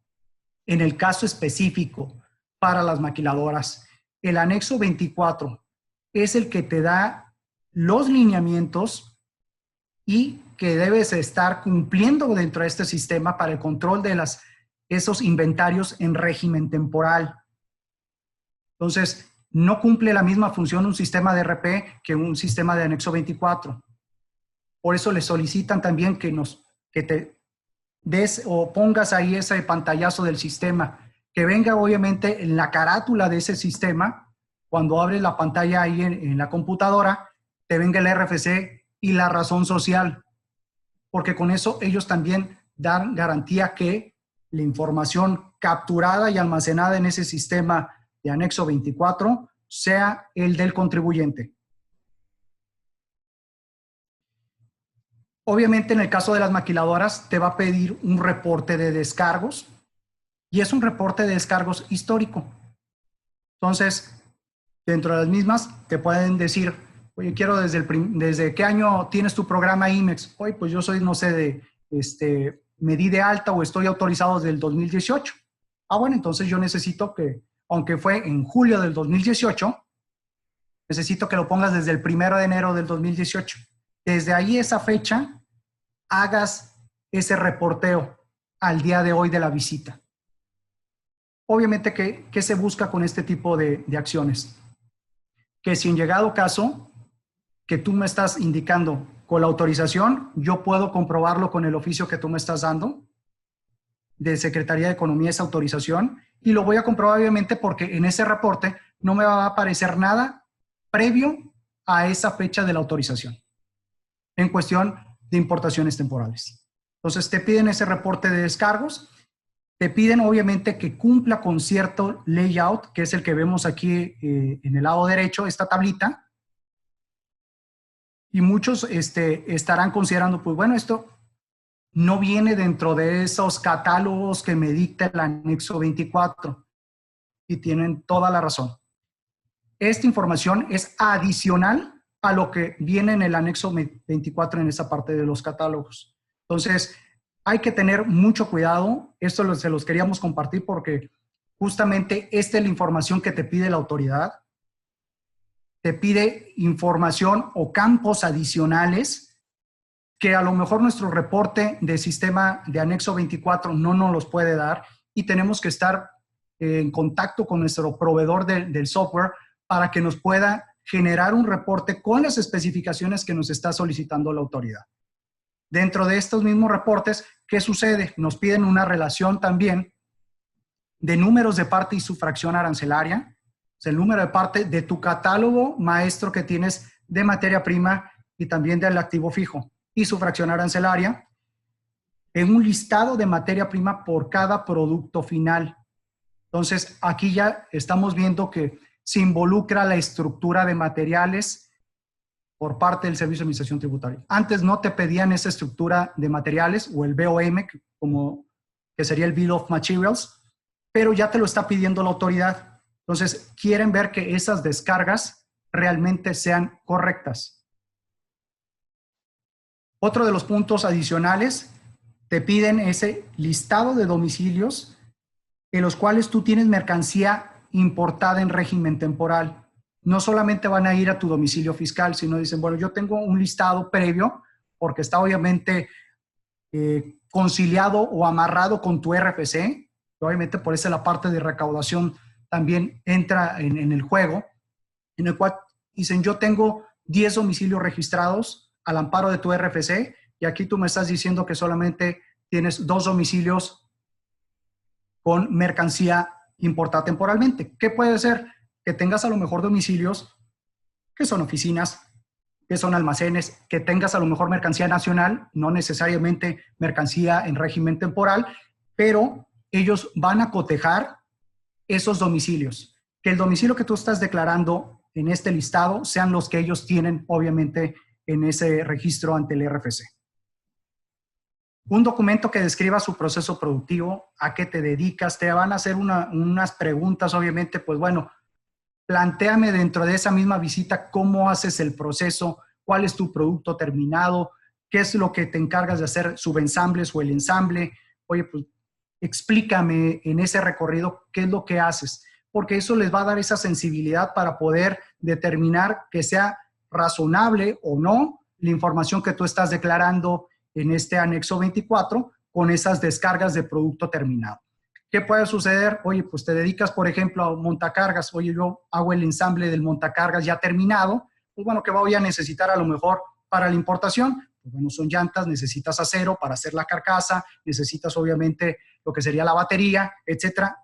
[SPEAKER 2] en el caso específico para las maquiladoras, el anexo 24 es el que te da los lineamientos y que debes estar cumpliendo dentro de este sistema para el control de esos inventarios en régimen temporal. Entonces, no cumple la misma función un sistema de ERP que un sistema de anexo 24. Por eso le solicitan también que te des o pongas ahí ese pantallazo del sistema, que venga obviamente en la carátula de ese sistema, cuando abres la pantalla ahí en la computadora, te venga el RFC y la razón social, porque con eso ellos también dan garantía que la información capturada y almacenada en ese sistema de anexo 24 sea el del contribuyente. Obviamente, en el caso de las maquiladoras, te va a pedir un reporte de descargos y es un reporte de descargos histórico. Entonces, dentro de las mismas, te pueden decir, oye, quiero desde qué año tienes tu programa IMEX. Oye, pues yo soy, no sé, me di de alta o estoy autorizado desde el 2018. Ah, bueno, entonces yo necesito que, aunque fue en julio del 2018, necesito que lo pongas desde el 1 de enero del 2018. Desde ahí, esa fecha, hagas ese reporteo al día de hoy de la visita. Obviamente, ¿qué se busca con este tipo de acciones? Que si en llegado caso que tú me estás indicando con la autorización, yo puedo comprobarlo con el oficio que tú me estás dando de Secretaría de Economía, esa autorización, y lo voy a comprobar obviamente porque en ese reporte no me va a aparecer nada previo a esa fecha de la autorización en cuestión de importaciones temporales. Entonces te piden ese reporte de descargos, te piden obviamente que cumpla con cierto layout, que es el que vemos aquí en el lado derecho, esta tablita, y muchos estarán considerando, pues bueno, esto no viene dentro de esos catálogos que me dicta el anexo 24, y tienen toda la razón. Esta información es adicional a lo que viene en el anexo 24 en esa parte de los catálogos. Entonces, hay que tener mucho cuidado. Esto se los queríamos compartir porque justamente esta es la información que te pide la autoridad. Te pide información o campos adicionales que a lo mejor nuestro reporte de sistema de anexo 24 no nos los puede dar, y tenemos que estar en contacto con nuestro proveedor del software para que nos pueda generar un reporte con las especificaciones que nos está solicitando la autoridad. Dentro de estos mismos reportes, ¿qué sucede? Nos piden una relación también de números de parte y su fracción arancelaria, o sea, el número de parte de tu catálogo maestro que tienes de materia prima y también del activo fijo, y su fracción arancelaria, en un listado de materia prima por cada producto final. Entonces, aquí ya estamos viendo que se involucra la estructura de materiales por parte del Servicio de Administración Tributaria. Antes no te pedían esa estructura de materiales o el BOM, que sería el Bill of Materials, pero ya te lo está pidiendo la autoridad. Entonces, quieren ver que esas descargas realmente sean correctas. Otro de los puntos adicionales, te piden ese listado de domicilios en los cuales tú tienes mercancía importada en régimen temporal. No solamente van a ir a tu domicilio fiscal, sino dicen, bueno, yo tengo un listado previo, porque está obviamente conciliado o amarrado con tu RFC, obviamente por eso la parte de recaudación también entra en el juego, en el cual dicen, yo tengo 10 domicilios registrados al amparo de tu RFC, y aquí tú me estás diciendo que solamente tienes 2 domicilios con mercancía importada temporalmente. ¿Qué puede ser? Que tengas a lo mejor domicilios que son oficinas, que son almacenes, que tengas a lo mejor mercancía nacional, no necesariamente mercancía en régimen temporal, pero ellos van a cotejar esos domicilios. Que el domicilio que tú estás declarando en este listado sean los que ellos tienen, obviamente, en ese registro ante el RFC. Un documento que describa su proceso productivo, a qué te dedicas, te van a hacer unas preguntas, obviamente, pues bueno, plantéame dentro de esa misma visita cómo haces el proceso, cuál es tu producto terminado, qué es lo que te encargas de hacer, subensambles o el ensamble. Oye, pues explícame en ese recorrido qué es lo que haces, porque eso les va a dar esa sensibilidad para poder determinar que sea razonable o no la información que tú estás declarando en este anexo 24 con esas descargas de producto terminado. ¿Qué puede suceder? Oye, pues te dedicas, por ejemplo, a montacargas. Oye, yo hago el ensamble del montacargas ya terminado. Pues bueno, ¿qué voy a necesitar a lo mejor para la importación? Pues bueno, son llantas, necesitas acero para hacer la carcasa, necesitas obviamente lo que sería la batería, etcétera.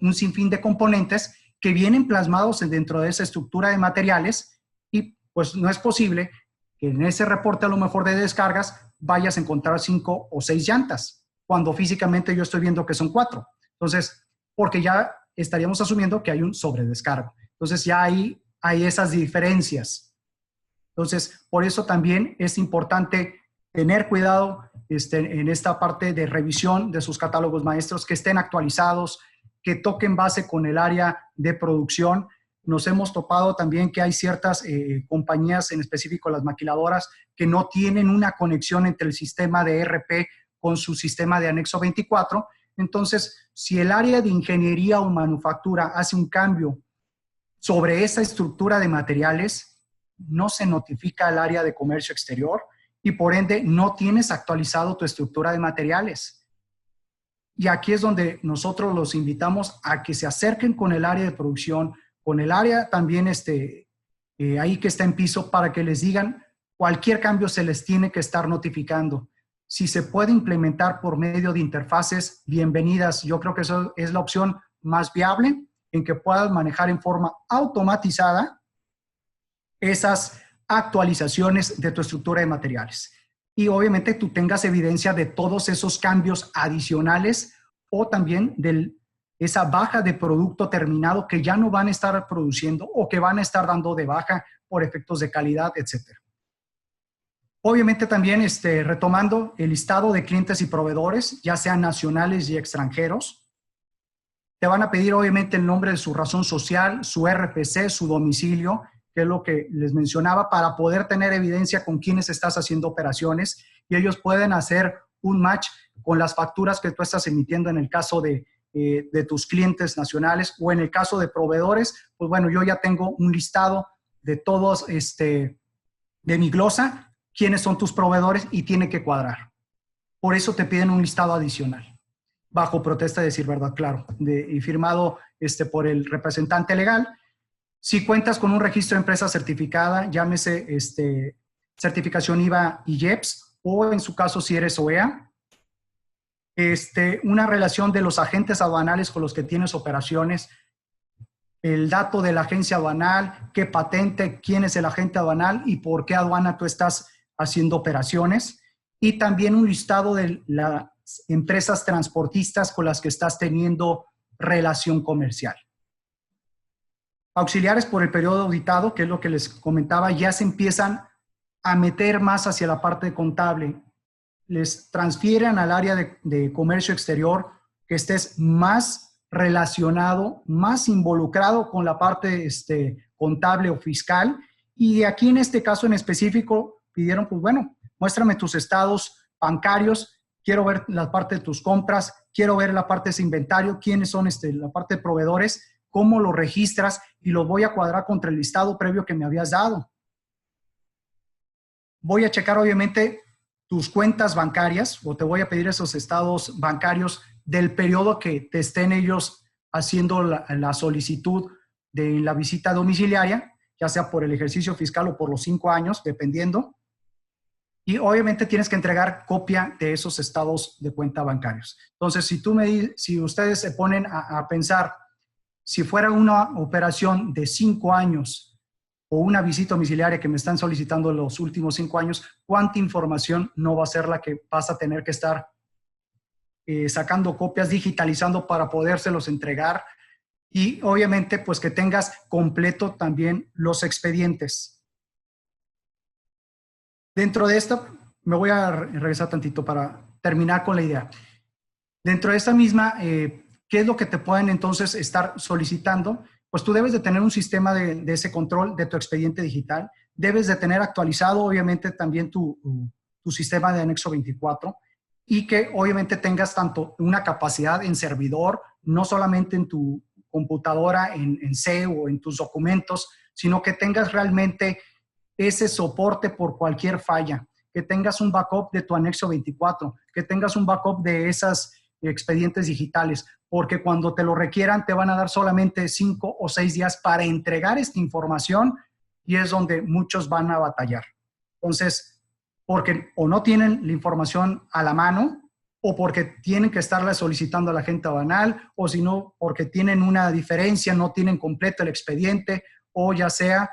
[SPEAKER 2] Un sinfín de componentes que vienen plasmados dentro de esa estructura de materiales y pues no es posible que en ese reporte a lo mejor de descargas vayas a encontrar 5 o 6 llantas, cuando físicamente yo estoy viendo que son 4. Entonces, porque ya estaríamos asumiendo que hay un sobredescargo. Entonces, ya hay esas diferencias. Entonces, por eso también es importante tener cuidado en esta parte de revisión de sus catálogos maestros, que estén actualizados, que toquen base con el área de producción. Nos hemos topado también que hay ciertas compañías, en específico las maquiladoras, que no tienen una conexión entre el sistema de ERP con su sistema de anexo 24. Entonces, si el área de ingeniería o manufactura hace un cambio sobre esa estructura de materiales, no se notifica al área de comercio exterior y por ende no tienes actualizado tu estructura de materiales. Y aquí es donde nosotros los invitamos a que se acerquen con el área de producción, con el área también ahí que está en piso, para que les digan cualquier cambio se les tiene que estar notificando. Si se puede implementar por medio de interfaces, bienvenidas. Yo creo que eso es la opción más viable, en que puedas manejar en forma automatizada esas actualizaciones de tu estructura de materiales. Y obviamente tú tengas evidencia de todos esos cambios adicionales o también de esa baja de producto terminado que ya no van a estar produciendo o que van a estar dando de baja por efectos de calidad, etcétera. Obviamente también retomando el listado de clientes y proveedores, ya sean nacionales y extranjeros, te van a pedir obviamente el nombre de su razón social, su RFC, su domicilio, que es lo que les mencionaba, para poder tener evidencia con quienes estás haciendo operaciones y ellos pueden hacer un match con las facturas que tú estás emitiendo en el caso de tus clientes nacionales, o en el caso de proveedores, pues bueno, yo ya tengo un listado de todos, de mi glosa, quiénes son tus proveedores y tiene que cuadrar. Por eso te piden un listado adicional, bajo protesta de decir verdad, claro, y firmado por el representante legal. Si cuentas con un registro de empresa certificada, llámese certificación IVA y IEPS, o en su caso si eres OEA, una relación de los agentes aduanales con los que tienes operaciones, el dato de la agencia aduanal, qué patente, quién es el agente aduanal y por qué aduana tú estás haciendo operaciones, y también un listado de las empresas transportistas con las que estás teniendo relación comercial. Auxiliares por el periodo auditado, que es lo que les comentaba, ya se empiezan a meter más hacia la parte contable. Les transfieren al área de comercio exterior que estés más relacionado, más involucrado con la parte contable o fiscal. Y aquí en este caso en específico pidieron, pues bueno, muéstrame tus estados bancarios, quiero ver la parte de tus compras, quiero ver la parte de inventario, quiénes son la parte de proveedores, cómo lo registras, y lo voy a cuadrar contra el listado previo que me habías dado. Voy a checar obviamente tus cuentas bancarias, o te voy a pedir esos estados bancarios del periodo que te estén ellos haciendo la solicitud de la visita domiciliaria, ya sea por el ejercicio fiscal o por los 5 años, dependiendo. Y obviamente tienes que entregar copia de esos estados de cuenta bancarios. Entonces, si ustedes se ponen a pensar, si fuera una operación de 5 años o una visita domiciliaria que me están solicitando los últimos 5 años, ¿cuánta información no va a ser la que vas a tener que estar sacando copias, digitalizando para podérselos entregar y obviamente pues que tengas completo también los expedientes. Dentro de esto, me voy a regresar tantito para terminar con la idea. Dentro de esta misma, ¿qué es lo que te pueden entonces estar solicitando? Pues tú debes de tener un sistema de ese control de tu expediente digital. Debes de tener actualizado, obviamente, también tu sistema de anexo 24 y que obviamente tengas tanto una capacidad en servidor, no solamente en tu computadora, en C o en tus documentos, sino que tengas realmente ese soporte por cualquier falla, que tengas un backup de tu anexo 24, que tengas un backup de esas expedientes digitales, porque cuando te lo requieran te van a dar solamente 5 o 6 días para entregar esta información y es donde muchos van a batallar. Entonces, porque o no tienen la información a la mano o porque tienen que estarla solicitando a la gente banal o si no, porque tienen una diferencia, no tienen completo el expediente o ya sea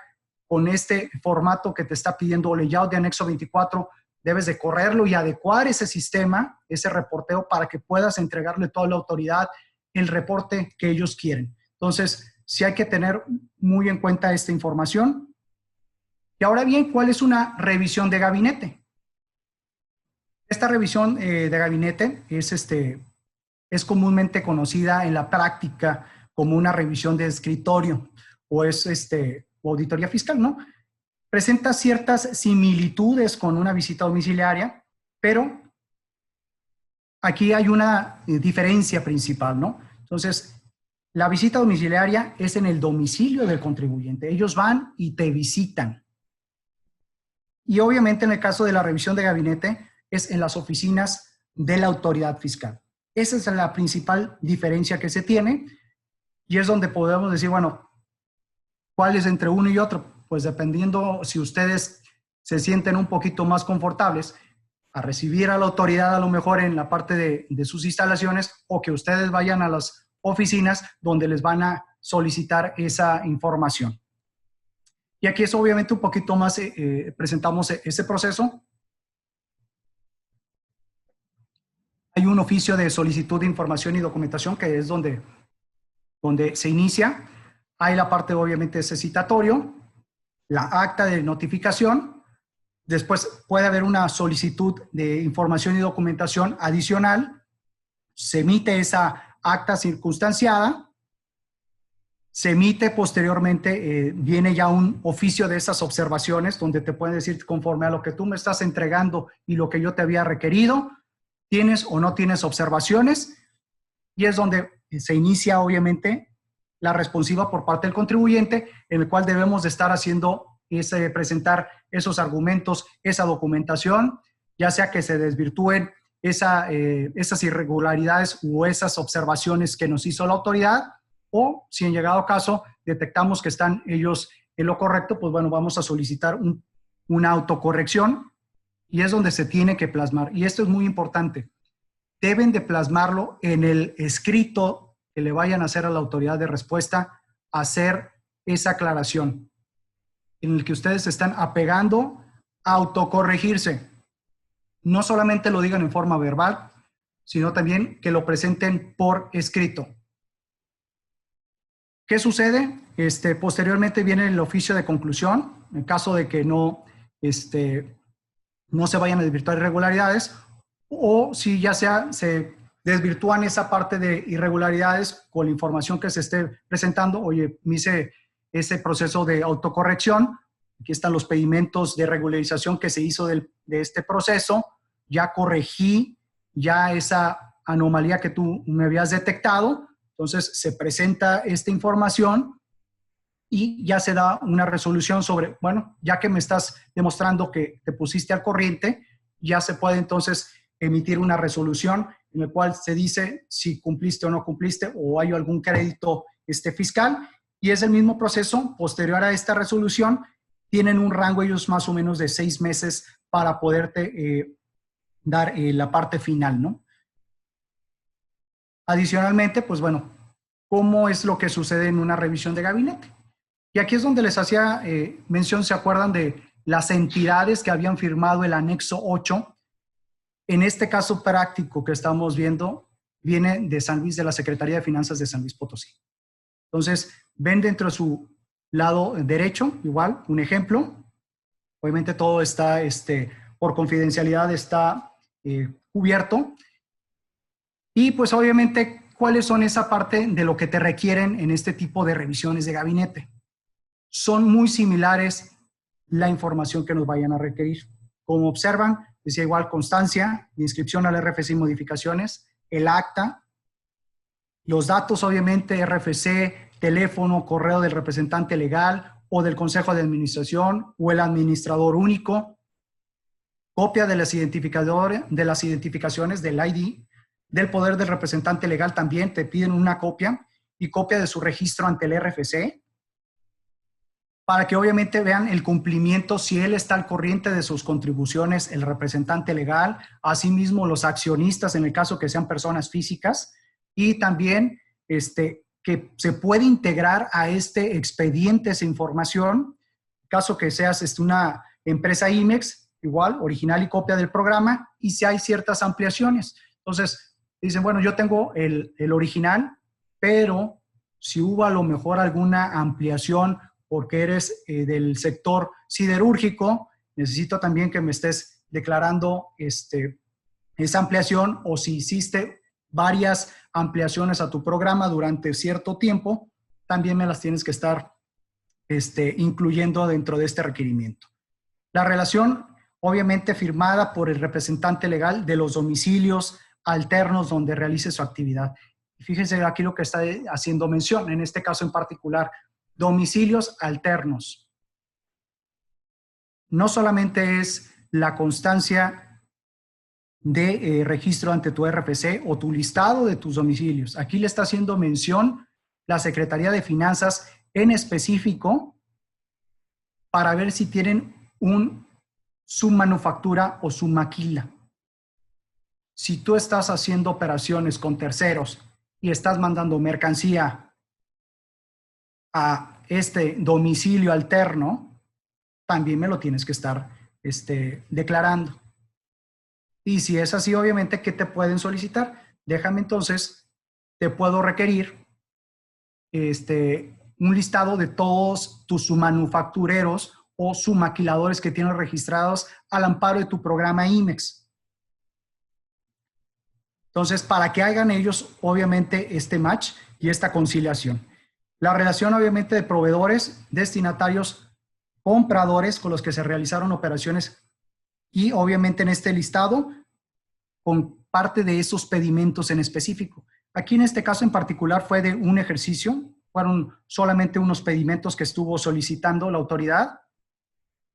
[SPEAKER 2] con este formato que te está pidiendo layout de anexo 24, debes de correrlo y adecuar ese sistema, ese reporteo, para que puedas entregarle a toda la autoridad el reporte que ellos quieren. Entonces, sí hay que tener muy en cuenta esta información. Y ahora bien, ¿cuál es una revisión de gabinete? Esta revisión de gabinete es comúnmente conocida en la práctica como una revisión de escritorio o es auditoría fiscal, ¿no? Presenta ciertas similitudes con una visita domiciliaria, pero aquí hay una diferencia principal, ¿no? Entonces, la visita domiciliaria es en el domicilio del contribuyente. Ellos van y te visitan. Y obviamente en el caso de la revisión de gabinete es en las oficinas de la autoridad fiscal. Esa es la principal diferencia que se tiene y es donde podemos decir, bueno, ¿cuál es entre uno y otro? Pues dependiendo si ustedes se sienten un poquito más confortables a recibir a la autoridad a lo mejor en la parte de sus instalaciones o que ustedes vayan a las oficinas donde les van a solicitar esa información. Y aquí es obviamente un poquito más, presentamos ese proceso. Hay un oficio de solicitud de información y documentación que es donde se inicia. Hay la parte obviamente de ese citatorio, la acta de notificación. Después puede haber una solicitud de información y documentación adicional. Se emite esa acta circunstanciada. Se emite posteriormente, viene ya un oficio de esas observaciones donde te pueden decir conforme a lo que tú me estás entregando y lo que yo te había requerido, tienes o no tienes observaciones y es donde se inicia obviamente la responsiva por parte del contribuyente en el cual debemos de estar haciendo presentar esos argumentos, esa documentación, ya sea que se desvirtúen esas irregularidades o esas observaciones que nos hizo la autoridad o si en llegado caso detectamos que están ellos en lo correcto, pues bueno, vamos a solicitar una autocorrección y es donde se tiene que plasmar. Y esto es muy importante. Deben de plasmarlo en el escrito que le vayan a hacer a la autoridad de respuesta, hacer esa aclaración en el que ustedes se están apegando a autocorregirse. No solamente lo digan en forma verbal, sino también que lo presenten por escrito. ¿Qué sucede? Posteriormente viene el oficio de conclusión, en caso de que no se vayan a desvirtuar irregularidades, o si ya sea se desvirtúan esa parte de irregularidades con la información que se esté presentando, oye, me hice ese proceso de autocorrección, aquí están los pedimentos de regularización que se hizo de este proceso, ya corregí ya esa anomalía que tú me habías detectado, entonces se presenta esta información y ya se da una resolución sobre, bueno, ya que me estás demostrando que te pusiste al corriente, ya se puede entonces emitir una resolución en la cual se dice si cumpliste o no cumpliste o hay algún crédito fiscal y es el mismo proceso posterior a esta resolución. Tienen un rango ellos más o menos de 6 meses para poderte dar la parte final, ¿no? Adicionalmente, pues bueno, ¿cómo es lo que sucede en una revisión de gabinete? Y aquí es donde les hacía mención, ¿se acuerdan de las entidades que habían firmado el anexo 8? En este caso práctico que estamos viendo, viene de San Luis, de la Secretaría de Finanzas de San Luis Potosí. Entonces, ven dentro de su lado derecho, igual, un ejemplo. Obviamente todo está, por confidencialidad está cubierto. Y pues obviamente, ¿cuáles son esa parte de lo que te requieren en este tipo de revisiones de gabinete? Son muy similares la información que nos vayan a requerir. Como observan, decía igual constancia, inscripción al RFC y modificaciones, el acta, los datos obviamente RFC, teléfono, correo del representante legal o del consejo de administración o el administrador único, copia de las identificaciones del ID, del poder del representante legal también te piden una copia y copia de su registro ante el RFC para que obviamente vean el cumplimiento, si él está al corriente de sus contribuciones, el representante legal, asimismo los accionistas en el caso que sean personas físicas y también que se puede integrar a este expediente esa información, caso que seas una empresa IMEX, igual, original y copia del programa, y si hay ciertas ampliaciones. Entonces, dicen, bueno, yo tengo el original, pero si hubo a lo mejor alguna ampliación porque eres del sector siderúrgico, necesito también que me estés declarando esa ampliación, o si hiciste varias ampliaciones a tu programa durante cierto tiempo, también me las tienes que estar incluyendo dentro de este requerimiento. La relación, obviamente, firmada por el representante legal de los domicilios alternos donde realice su actividad. Y fíjense aquí lo que está haciendo mención, en este caso en particular, domicilios alternos. No solamente es la constancia de registro ante tu RFC o tu listado de tus domicilios. Aquí le está haciendo mención la Secretaría de Finanzas en específico para ver si tienen su manufactura o su maquila. Si tú estás haciendo operaciones con terceros y estás mandando mercancía a este domicilio alterno, también me lo tienes que estar declarando. Y si es así, obviamente, ¿qué te pueden solicitar? Déjame entonces, te puedo requerir un listado de todos tus manufactureros o submaquiladores que tienes registrados al amparo de tu programa IMEX. Entonces, para que hagan ellos, obviamente, este match y esta conciliación. La relación, obviamente, de proveedores, destinatarios, compradores con los que se realizaron operaciones y, obviamente, en este listado, con parte de esos pedimentos en específico. Aquí, en este caso en particular, fue de un ejercicio, fueron solamente unos pedimentos que estuvo solicitando la autoridad.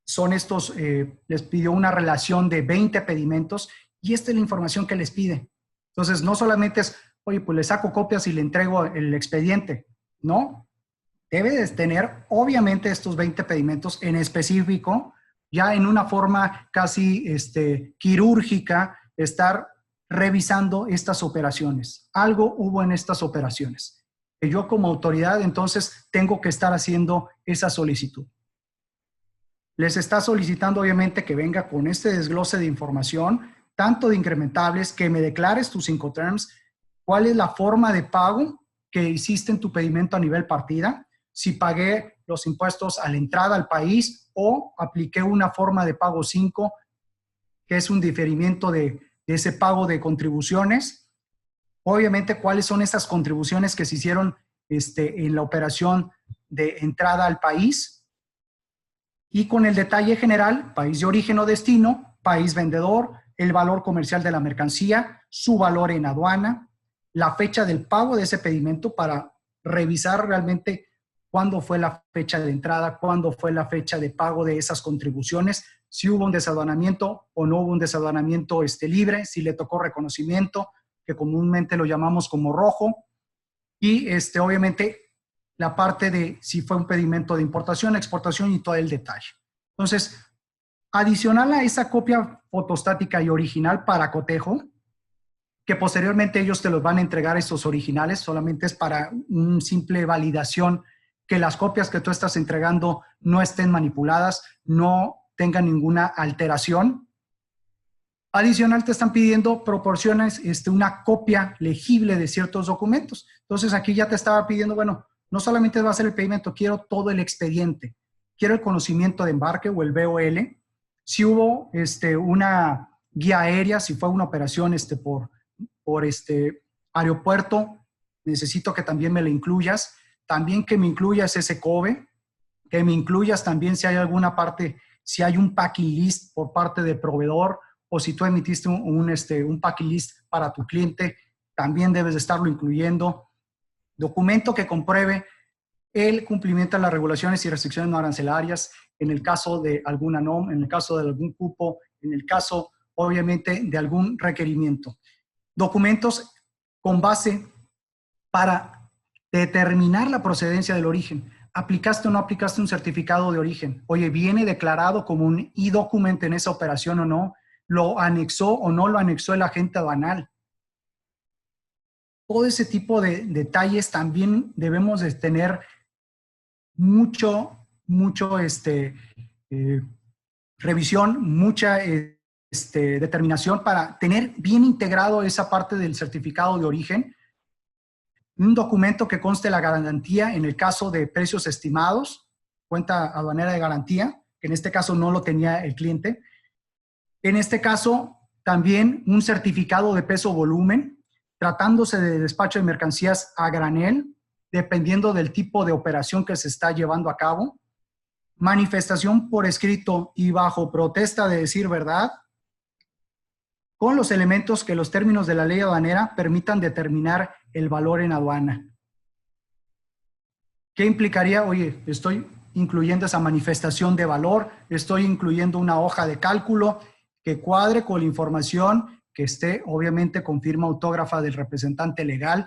[SPEAKER 2] Son estos, les pidió una relación de 20 pedimentos y esta es la información que les pide. Entonces, no solamente es, oye, pues le saco copias y le entrego el expediente. No, debe de tener, obviamente, estos 20 pedimentos en específico, ya en una forma casi quirúrgica, estar revisando estas operaciones. Algo hubo en estas operaciones. Que yo como autoridad, entonces, tengo que estar haciendo esa solicitud. Les está solicitando, obviamente, que venga con este desglose de información, tanto de incrementables, que me declares tus Incoterms, cuál es la forma de pago que hiciste en tu pedimento a nivel partida, si pagué los impuestos a la entrada al país o apliqué una forma de pago 5, que es un diferimiento de ese pago de contribuciones. Obviamente, cuáles son esas contribuciones que se hicieron en la operación de entrada al país. Y con el detalle general, país de origen o destino, país vendedor, el valor comercial de la mercancía, su valor en aduana, la fecha del pago de ese pedimento para revisar realmente cuándo fue la fecha de entrada, cuándo fue la fecha de pago de esas contribuciones, si hubo un desaduanamiento o no hubo un desaduanamiento libre, si le tocó reconocimiento, que comúnmente lo llamamos como rojo, y obviamente la parte de si fue un pedimento de importación, exportación y todo el detalle. Entonces, adicional a esa copia fotostática y original para cotejo, que posteriormente ellos te los van a entregar estos originales, solamente es para una simple validación, que las copias que tú estás entregando no estén manipuladas, no tengan ninguna alteración. Adicional, te están pidiendo proporciones, una copia legible de ciertos documentos. Entonces, aquí ya te estaba pidiendo, bueno, no solamente va a ser el pedimento, quiero todo el expediente. Quiero el conocimiento de embarque o el BOL. Si hubo una guía aérea, si fue una operación por aeropuerto, necesito que también me la incluyas. También que me incluyas ese COBE, que me incluyas también si hay alguna parte, si hay un packing list por parte del proveedor, o si tú emitiste un packing list para tu cliente, también debes de estarlo incluyendo. Documento que compruebe el cumplimiento de las regulaciones y restricciones no arancelarias, en el caso de alguna NOM, en el caso de algún cupo, en el caso, obviamente, de algún requerimiento. Documentos con base para determinar la procedencia del origen. ¿Aplicaste o no aplicaste un certificado de origen? Oye, ¿viene declarado como un e-document en esa operación o no? ¿Lo anexó o no lo anexó el agente aduanal? Todo ese tipo de detalles también debemos de tener mucho revisión, mucha determinación para tener bien integrado esa parte del certificado de origen. Un documento que conste la garantía en el caso de precios estimados, cuenta aduanera de garantía, que en este caso no lo tenía el cliente. En este caso, también un certificado de peso-volumen, tratándose de despacho de mercancías a granel, dependiendo del tipo de operación que se está llevando a cabo. Manifestación por escrito y bajo protesta de decir verdad, con los elementos que los términos de la ley aduanera permitan determinar el valor en aduana. ¿Qué implicaría? Oye, estoy incluyendo esa manifestación de valor, estoy incluyendo una hoja de cálculo que cuadre con la información que esté, obviamente, con firma autógrafa del representante legal.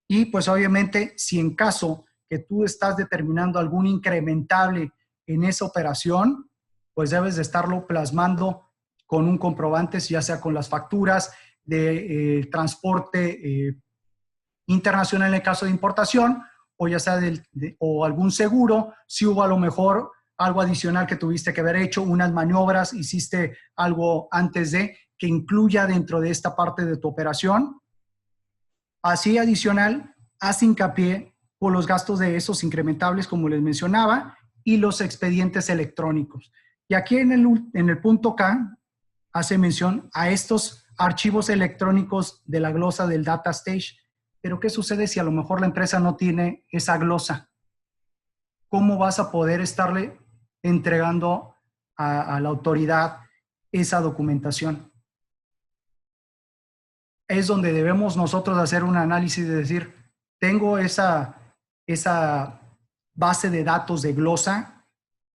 [SPEAKER 2] Y pues obviamente, si en caso que tú estás determinando algún incrementable en esa operación, pues debes de estarlo plasmando con un comprobante, ya sea con las facturas de transporte internacional en el caso de importación, o ya sea o algún seguro, si hubo a lo mejor algo adicional que tuviste que haber hecho, unas maniobras, hiciste algo antes de, que incluya dentro de esta parte de tu operación. Así, adicional, haz hincapié por los gastos de esos incrementables, como les mencionaba, y los expedientes electrónicos. Y aquí en el punto K hace mención a estos archivos electrónicos de la glosa del Data Stage. Pero ¿qué sucede si a lo mejor la empresa no tiene esa glosa? ¿Cómo vas a poder estarle entregando a la autoridad esa documentación? Es donde debemos nosotros hacer un análisis de decir, tengo esa base de datos de glosa,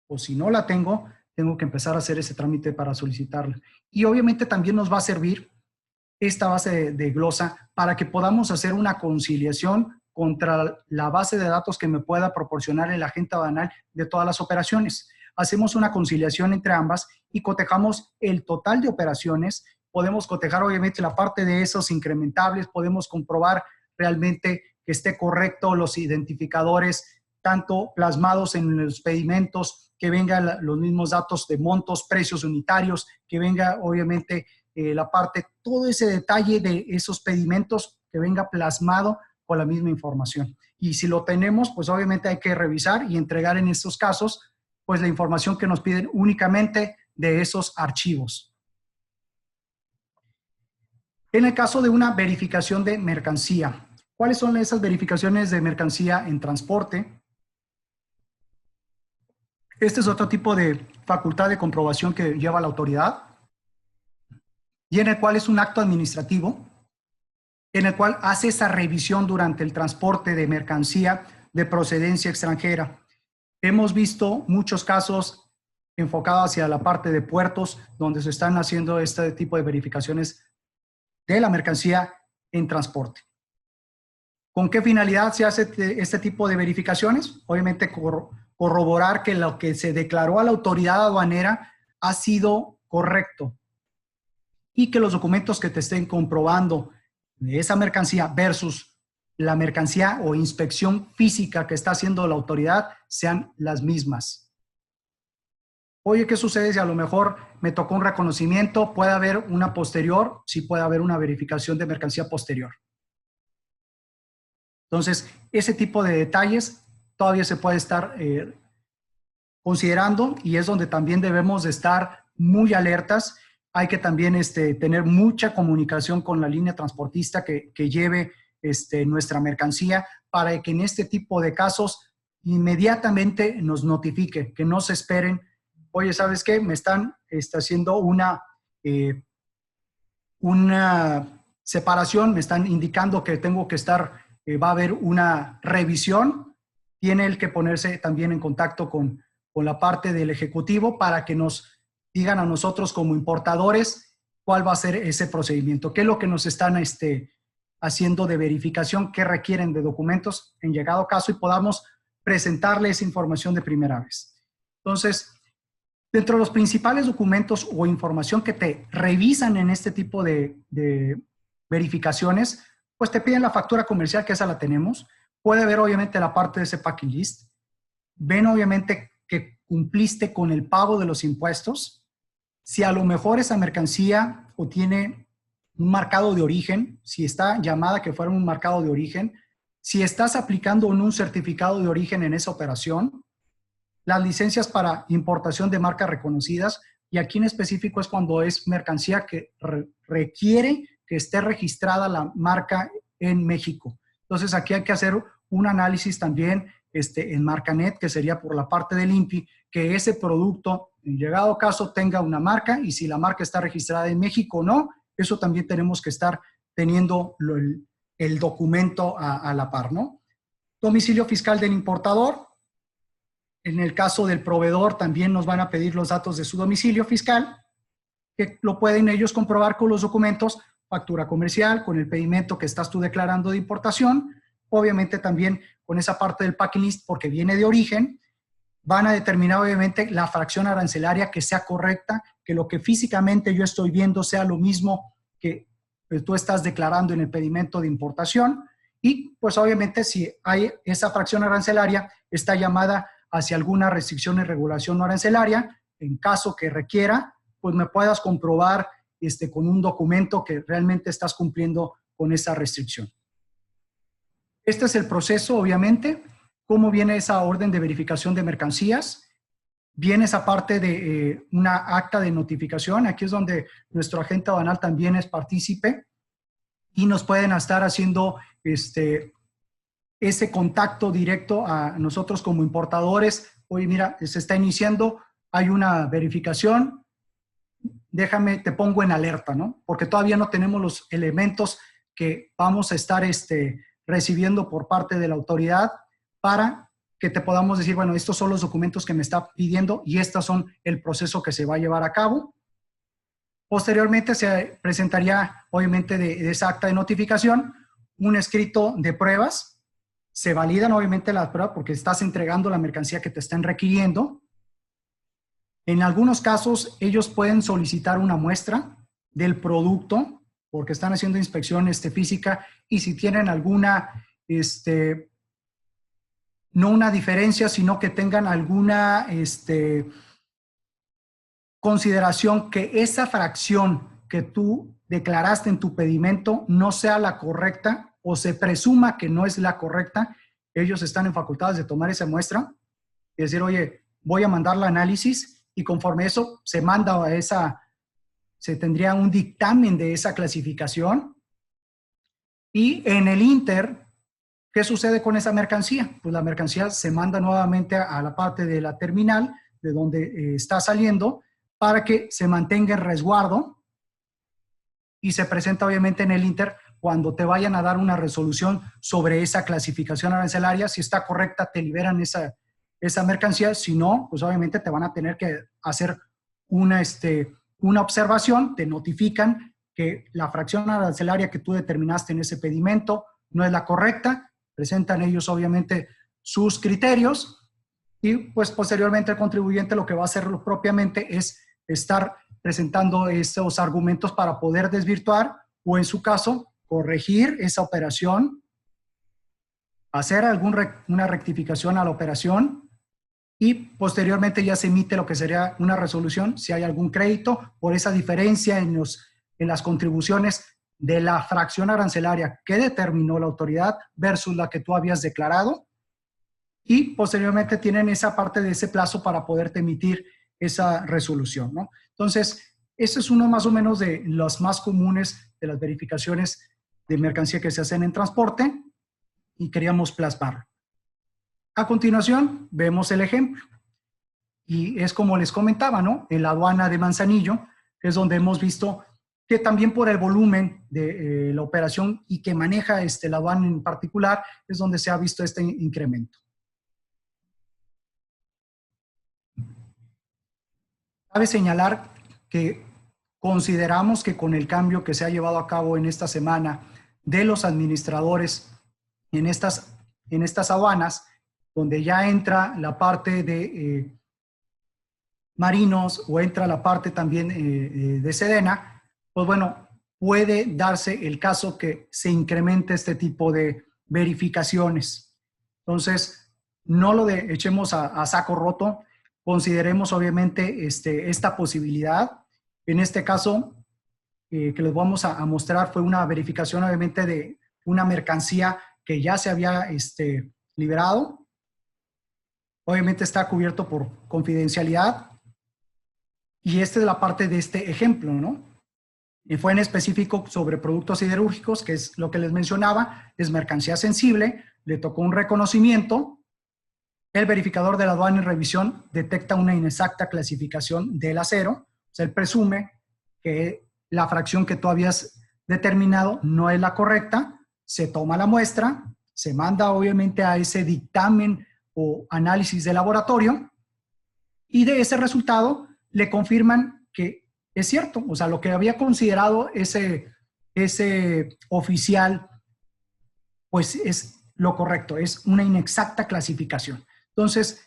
[SPEAKER 2] o si no la tengo que empezar a hacer ese trámite para solicitarla. Y obviamente también nos va a servir esta base de glosa para que podamos hacer una conciliación contra la base de datos que me pueda proporcionar el agente aduanal de todas las operaciones. Hacemos una conciliación entre ambas y cotejamos el total de operaciones. Podemos cotejar obviamente la parte de esos incrementables, podemos comprobar realmente que esté correcto los identificadores, tanto plasmados en los pedimentos, que vengan los mismos datos de montos, precios unitarios, que venga obviamente la parte, todo ese detalle de esos pedimentos que venga plasmado con la misma información. Y si lo tenemos, pues obviamente hay que revisar y entregar en estos casos, pues la información que nos piden únicamente de esos archivos. En el caso de una verificación de mercancía, ¿cuáles son esas verificaciones de mercancía en transporte? Este es otro tipo de facultad de comprobación que lleva la autoridad, y en el cual es un acto administrativo, en el cual hace esa revisión durante el transporte de mercancía de procedencia extranjera. Hemos visto muchos casos enfocados hacia la parte de puertos, donde se están haciendo este tipo de verificaciones de la mercancía en transporte. ¿Con qué finalidad se hace este tipo de verificaciones? Obviamente corroborar que lo que se declaró a la autoridad aduanera ha sido correcto y que los documentos que te estén comprobando de esa mercancía versus la mercancía o inspección física que está haciendo la autoridad sean las mismas. Oye, ¿qué sucede si a lo mejor me tocó un reconocimiento? ¿Puede haber una posterior? Sí, puede haber una verificación de mercancía posterior. Entonces, ese tipo de detalles todavía se puede estar considerando, y es donde también debemos de estar muy alertas. Hay que también tener mucha comunicación con la línea transportista que lleve nuestra mercancía, para que en este tipo de casos inmediatamente nos notifique, que no se esperen. Oye, ¿sabes qué? Me están haciendo una separación, me están indicando que tengo que estar, va a haber una revisión. Tiene él que ponerse también en contacto con la parte del ejecutivo para que nos digan a nosotros como importadores cuál va a ser ese procedimiento, qué es lo que nos están haciendo de verificación, qué requieren de documentos en llegado caso, y podamos presentarle esa información de primera vez. Entonces, dentro de los principales documentos o información que te revisan en este tipo de verificaciones, pues te piden la factura comercial, que esa la tenemos. Puede ver obviamente la parte de ese packing list. Ven obviamente que cumpliste con el pago de los impuestos. Si a lo mejor esa mercancía o tiene un marcado de origen, si está llamada que fuera un marcado de origen, si estás aplicando un certificado de origen en esa operación, las licencias para importación de marcas reconocidas, y aquí en específico es cuando es mercancía que requiere que esté registrada la marca en México. Entonces aquí hay que hacer un análisis también en Marcanet, que sería por la parte del INPI, que ese producto, en llegado caso, tenga una marca, y si la marca está registrada en México o no, eso también tenemos que estar teniendo el documento a la par, ¿no? Domicilio fiscal del importador. En el caso del proveedor también nos van a pedir los datos de su domicilio fiscal, que lo pueden ellos comprobar con los documentos, factura comercial, con el pedimento que estás tú declarando de importación, obviamente también con esa parte del packing list, porque viene de origen. Van a determinar obviamente la fracción arancelaria que sea correcta, que lo que físicamente yo estoy viendo sea lo mismo que tú estás declarando en el pedimento de importación, y pues obviamente si hay esa fracción arancelaria, está llamada hacia alguna restricción y regulación no arancelaria, en caso que requiera, pues me puedas comprobar con un documento que realmente estás cumpliendo con esa restricción. Este es el proceso, obviamente. ¿Cómo viene esa orden de verificación de mercancías? Viene esa parte de una acta de notificación. Aquí es donde nuestro agente aduanal también es partícipe, y nos pueden estar haciendo ese contacto directo a nosotros como importadores. Oye, mira, se está iniciando, hay una verificación, déjame, te pongo en alerta, ¿no? Porque todavía no tenemos los elementos que vamos a estar recibiendo por parte de la autoridad, para que te podamos decir, bueno, estos son los documentos que me está pidiendo y estos son el proceso que se va a llevar a cabo. Posteriormente se presentaría, obviamente, de esa acta de notificación, un escrito de pruebas. Se validan, obviamente, las pruebas porque estás entregando la mercancía que te están requiriendo. En algunos casos, ellos pueden solicitar una muestra del producto porque están haciendo inspección física, y si tienen alguna, no una diferencia, sino que tengan alguna consideración que esa fracción que tú declaraste en tu pedimento no sea la correcta, o se presuma que no es la correcta, ellos están en facultades de tomar esa muestra y decir, oye, voy a mandar el análisis, y conforme eso se manda a se tendría un dictamen de esa clasificación. Y en el Inter, ¿qué sucede con esa mercancía? Pues la mercancía se manda nuevamente a la parte de la terminal, de donde está saliendo, para que se mantenga en resguardo, y se presenta obviamente en el Inter cuando te vayan a dar una resolución sobre esa clasificación arancelaria. Si está correcta, te liberan esa mercancía. Si no, pues obviamente te van a tener que hacer una observación, te notifican que la fracción arancelaria que tú determinaste en ese pedimento no es la correcta, presentan ellos obviamente sus criterios, y pues posteriormente el contribuyente lo que va a hacer propiamente es estar presentando esos argumentos para poder desvirtuar, o en su caso, corregir esa operación, hacer una rectificación a la operación, y posteriormente ya se emite lo que sería una resolución si hay algún crédito por esa diferencia en las contribuciones de la fracción arancelaria que determinó la autoridad versus la que tú habías declarado, y posteriormente tienen esa parte de ese plazo para poderte emitir esa resolución, ¿no? Entonces, este es uno más o menos de los más comunes de las verificaciones de mercancía que se hacen en transporte y queríamos plasmar. A continuación, vemos el ejemplo. Y es como les comentaba, ¿no? En la aduana de Manzanillo, que es donde hemos visto que también por el volumen de la operación y que maneja la aduana en particular, es donde se ha visto este incremento. Cabe señalar que consideramos que con el cambio que se ha llevado a cabo en esta semana de los administradores en estas aduanas, donde ya entra la parte de marinos o entra la parte también de Sedena, pues bueno, puede darse el caso que se incremente este tipo de verificaciones. Entonces, no lo echemos a saco roto, consideremos obviamente esta posibilidad. En este caso, que les vamos a mostrar, fue una verificación obviamente de una mercancía que ya se había liberado. Obviamente está cubierto por confidencialidad. Y esta es la parte de este ejemplo, ¿no? Y fue en específico sobre productos siderúrgicos, que es lo que les mencionaba, es mercancía sensible, le tocó un reconocimiento. El verificador de la aduana y revisión detecta una inexacta clasificación del acero. O sea, él presume que la fracción que tú habías determinado no es la correcta, se toma la muestra, se manda obviamente a ese dictamen o análisis de laboratorio y de ese resultado le confirman que es cierto, o sea, lo que había considerado ese oficial, pues es lo correcto, es una inexacta clasificación. Entonces,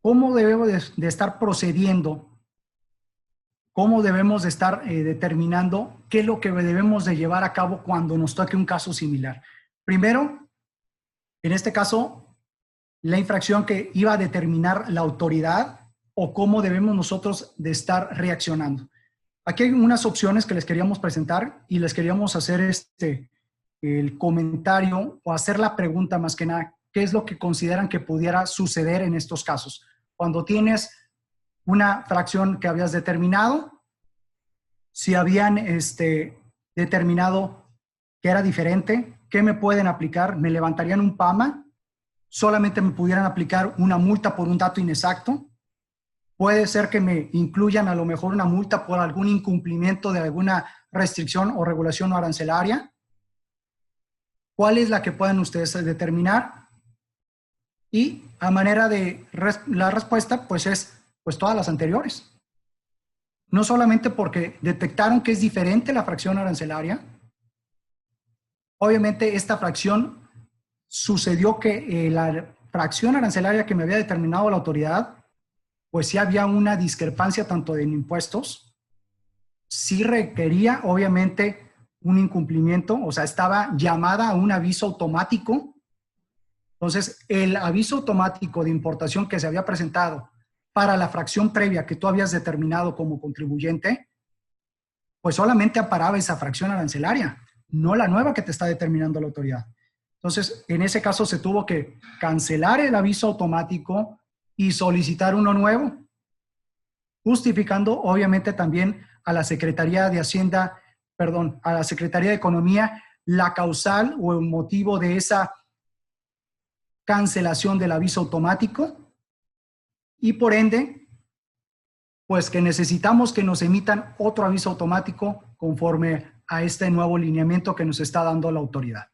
[SPEAKER 2] ¿cómo debemos de estar procediendo? ¿Cómo debemos de estar determinando qué es lo que debemos de llevar a cabo cuando nos toque un caso similar? Primero, en este caso, la infracción que iba a determinar la autoridad o cómo debemos nosotros de estar reaccionando. Aquí hay unas opciones que les queríamos presentar y les queríamos hacer el comentario o hacer la pregunta más que nada, ¿qué es lo que consideran que pudiera suceder en estos casos? Cuando tienes una fracción que habías determinado, si habían determinado que era diferente, ¿qué me pueden aplicar? ¿Me levantarían un PAMA? ¿Solamente me pudieran aplicar una multa por un dato inexacto? Puede ser que me incluyan a lo mejor una multa por algún incumplimiento de alguna restricción o regulación arancelaria. ¿Cuál es la que puedan ustedes determinar? Y a manera de la respuesta, pues es pues todas las anteriores. No solamente porque detectaron que es diferente la fracción arancelaria. Obviamente esta fracción sucedió que la fracción arancelaria que me había determinado la autoridad, pues sí había una discrepancia tanto en impuestos, sí requería obviamente un incumplimiento, o sea, estaba llamada a un aviso automático. Entonces, el aviso automático de importación que se había presentado para la fracción previa que tú habías determinado como contribuyente, pues solamente amparaba esa fracción arancelaria, no la nueva que te está determinando la autoridad. Entonces, en ese caso se tuvo que cancelar el aviso automático y solicitar uno nuevo, justificando obviamente también a la Secretaría de Hacienda, perdón, a la Secretaría de Economía la causal o el motivo de esa cancelación del aviso automático y por ende, pues que necesitamos que nos emitan otro aviso automático conforme a este nuevo lineamiento que nos está dando la autoridad.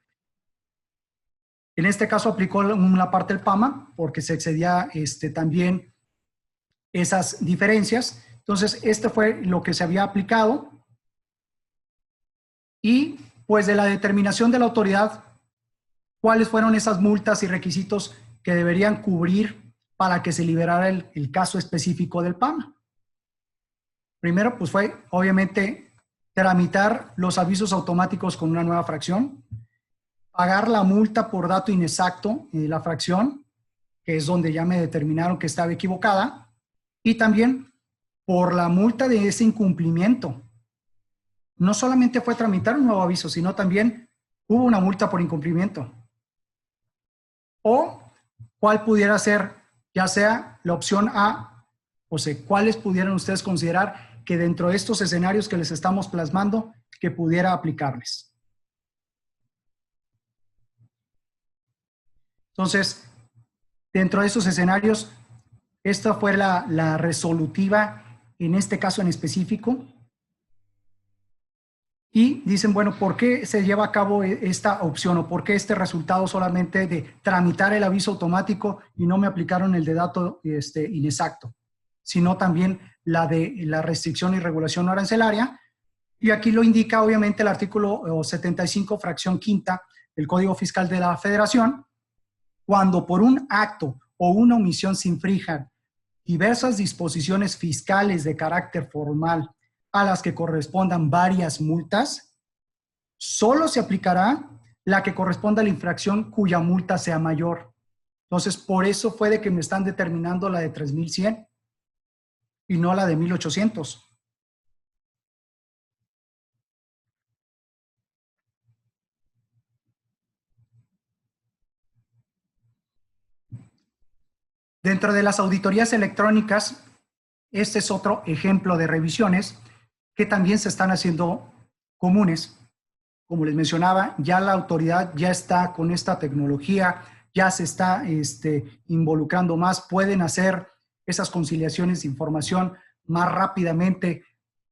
[SPEAKER 2] En este caso aplicó una parte del PAMA porque se excedía también esas diferencias. Entonces, este fue lo que se había aplicado. Y pues de la determinación de la autoridad, ¿cuáles fueron esas multas y requisitos que deberían cubrir para que se liberara el caso específico del PAMA? Primero, pues fue obviamente tramitar los avisos automáticos con una nueva fracción, pagar la multa por dato inexacto en la fracción que es donde ya me determinaron que estaba equivocada, y también por la multa de ese incumplimiento. No solamente fue tramitar un nuevo aviso, sino también hubo una multa por incumplimiento. O cuál pudiera ser, ya sea la opción A, o sea, cuáles pudieran ustedes considerar que dentro de estos escenarios que les estamos plasmando, que pudiera aplicarles. Entonces, dentro de esos escenarios, esta fue la resolutiva en este caso en específico. Y dicen, bueno, ¿por qué se lleva a cabo esta opción o por qué este resultado solamente de tramitar el aviso automático y no me aplicaron el de dato inexacto, sino también la de la restricción y regulación no arancelaria? Y aquí lo indica obviamente el artículo 75, fracción quinta del Código Fiscal de la Federación, cuando por un acto o una omisión se infrinjan diversas disposiciones fiscales de carácter formal a las que correspondan varias multas, solo se aplicará la que corresponda a la infracción cuya multa sea mayor. Entonces, por eso fue de que me están determinando la de 3,100 y no la de 1,800. Dentro de las auditorías electrónicas, este es otro ejemplo de revisiones que también se están haciendo comunes. Como les mencionaba, ya la autoridad ya está con esta tecnología, ya se está involucrando más, pueden hacer esas conciliaciones de información más rápidamente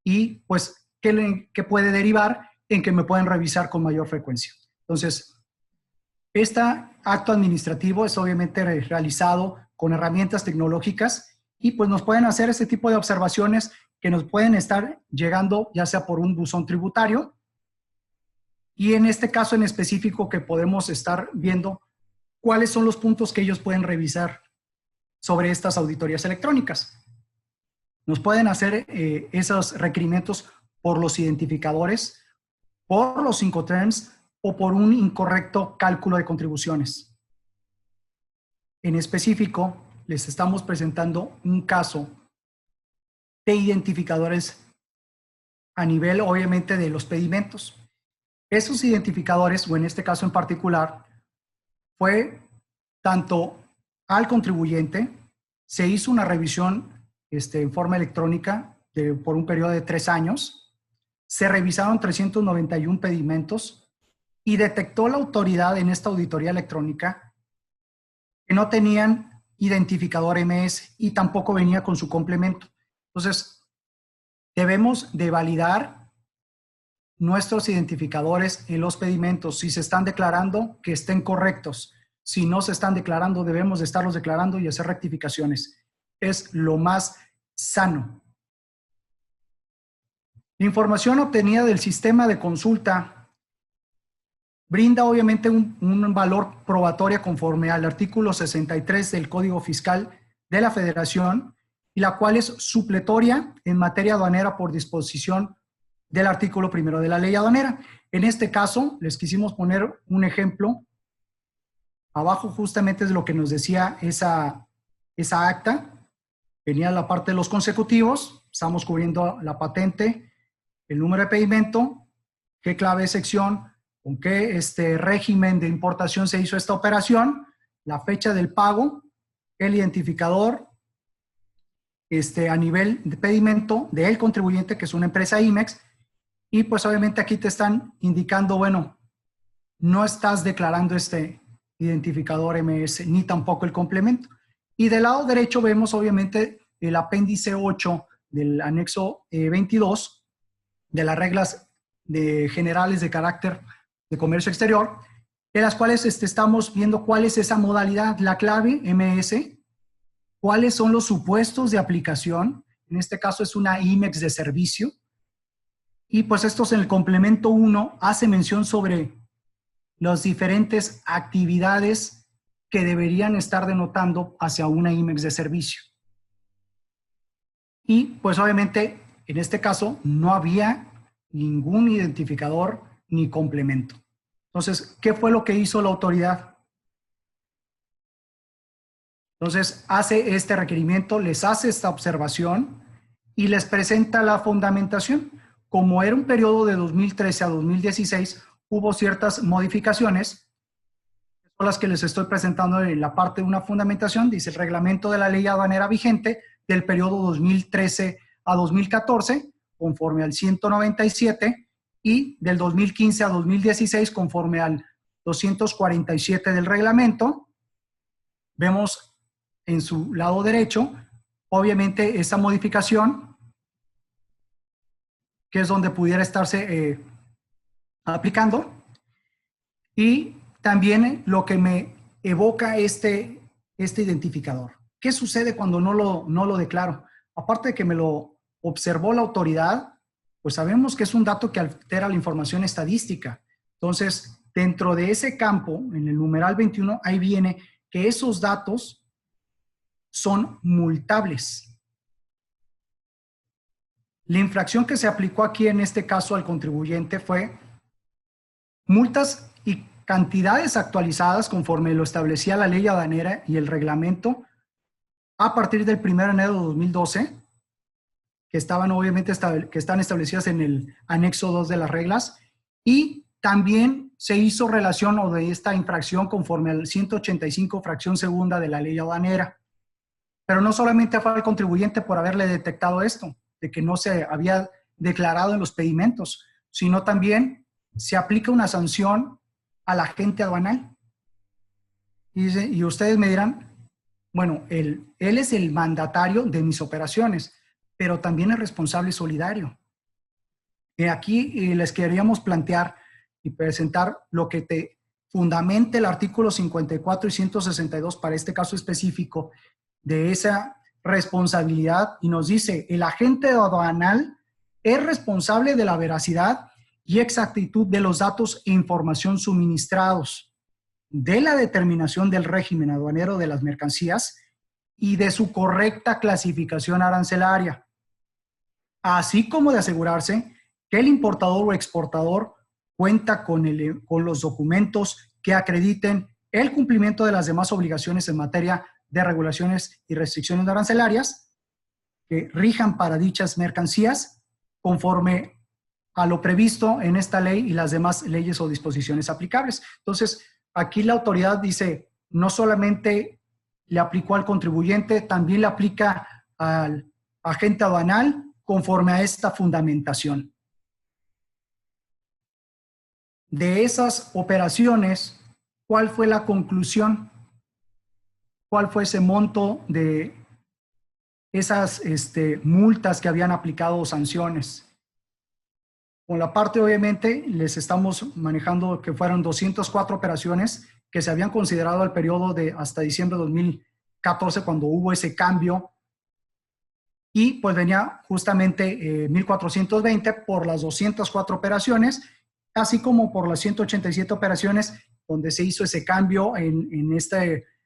[SPEAKER 2] y pues, ¿qué puede derivar en que me pueden revisar con mayor frecuencia? Entonces, este acto administrativo es obviamente realizado con herramientas tecnológicas y pues nos pueden hacer ese tipo de observaciones que nos pueden estar llegando ya sea por un buzón tributario y en este caso en específico que podemos estar viendo cuáles son los puntos que ellos pueden revisar sobre estas auditorías electrónicas. Nos pueden hacer esos requerimientos por los identificadores, por los Incoterms o por un incorrecto cálculo de contribuciones. En específico, les estamos presentando un caso de identificadores a nivel, obviamente, de los pedimentos. Esos identificadores, o en este caso en particular, fue tanto al contribuyente, se hizo una revisión en forma electrónica por un periodo de 3 años, se revisaron 391 pedimentos y detectó la autoridad en esta auditoría electrónica que no tenían identificador MS y tampoco venía con su complemento. Entonces, debemos de validar nuestros identificadores en los pedimentos. Si se están declarando, que estén correctos. Si no se están declarando, debemos de estarlos declarando y hacer rectificaciones. Es lo más sano. La información obtenida del sistema de consulta brinda obviamente un valor probatorio conforme al artículo 63 del Código Fiscal de la Federación y la cual es supletoria en materia aduanera por disposición del artículo 1 de la ley aduanera. En este caso, les quisimos poner un ejemplo. Abajo justamente es lo que nos decía esa acta. Venía la parte de los consecutivos, estamos cubriendo la patente, el número de pedimento, qué clave de sección, con qué régimen de importación se hizo esta operación, la fecha del pago, el identificador, a nivel de pedimento del contribuyente, que es una empresa IMEX, y pues obviamente aquí te están indicando, bueno, no estás declarando este identificador MS, ni tampoco el complemento. Y del lado derecho vemos obviamente el apéndice 8 del anexo 22 de las reglas generales de carácter de comercio exterior, de las cuales estamos viendo cuál es esa modalidad, la clave MS, cuáles son los supuestos de aplicación, en este caso es una IMEX de servicio, y pues estos en el complemento 1 hace mención sobre las diferentes actividades que deberían estar denotando hacia una IMEX de servicio. Y pues obviamente en este caso no había ningún identificador ni complemento. Entonces, ¿qué fue lo que hizo la autoridad? Entonces, hace este requerimiento, les hace esta observación y les presenta la fundamentación. Como era un periodo de 2013 a 2016, hubo ciertas modificaciones, son las que les estoy presentando en la parte de una fundamentación. Dice el reglamento de la ley aduanera vigente del periodo 2013 a 2014, conforme al 197, y del 2015 a 2016, conforme al 247 del reglamento. Vemos en su lado derecho, obviamente, esa modificación, que es donde pudiera estarse aplicando. Y también lo que me evoca este identificador. ¿Qué sucede cuando no lo declaro? Aparte de que me lo observó la autoridad, pues sabemos que es un dato que altera la información estadística. Entonces, dentro de ese campo, en el numeral 21, ahí viene que esos datos son multables. La infracción que se aplicó aquí en este caso al contribuyente fue multas y cantidades actualizadas conforme lo establecía la ley aduanera y el reglamento a partir del 1 de enero de 2012, que estaban obviamente que están establecidas en el anexo 2 de las reglas, y también se hizo relación o de esta infracción conforme al 185 fracción segunda de la ley aduanera. Pero no solamente fue al contribuyente por haberle detectado esto, de que no se había declarado en los pedimentos, sino también se aplica una sanción al agente aduanal. Y ustedes me dirán, bueno, él es el mandatario de mis operaciones, pero también es responsable solidario. Aquí les queríamos plantear y presentar lo que te fundamente el artículo 54 y 162 para este caso específico de esa responsabilidad, y nos dice: el agente aduanal es responsable de la veracidad y exactitud de los datos e información suministrados, de la determinación del régimen aduanero de las mercancías y de su correcta clasificación arancelaria, así como de asegurarse que el importador o exportador cuenta con los documentos que acrediten el cumplimiento de las demás obligaciones en materia de regulaciones y restricciones arancelarias que rijan para dichas mercancías conforme a lo previsto en esta ley y las demás leyes o disposiciones aplicables. Entonces, aquí la autoridad dice, no solamente le aplicó al contribuyente, también le aplica al agente aduanal conforme a esta fundamentación. De esas operaciones, ¿cuál fue la conclusión? ¿Cuál fue ese monto de esas multas que habían aplicado o sanciones? Con la parte, obviamente, les estamos manejando que fueron 204 operaciones que se habían considerado al periodo de hasta diciembre de 2014, cuando hubo ese cambio. Y pues venía justamente 1,420 por las 204 operaciones, así como por las 187 operaciones donde se hizo ese cambio en esta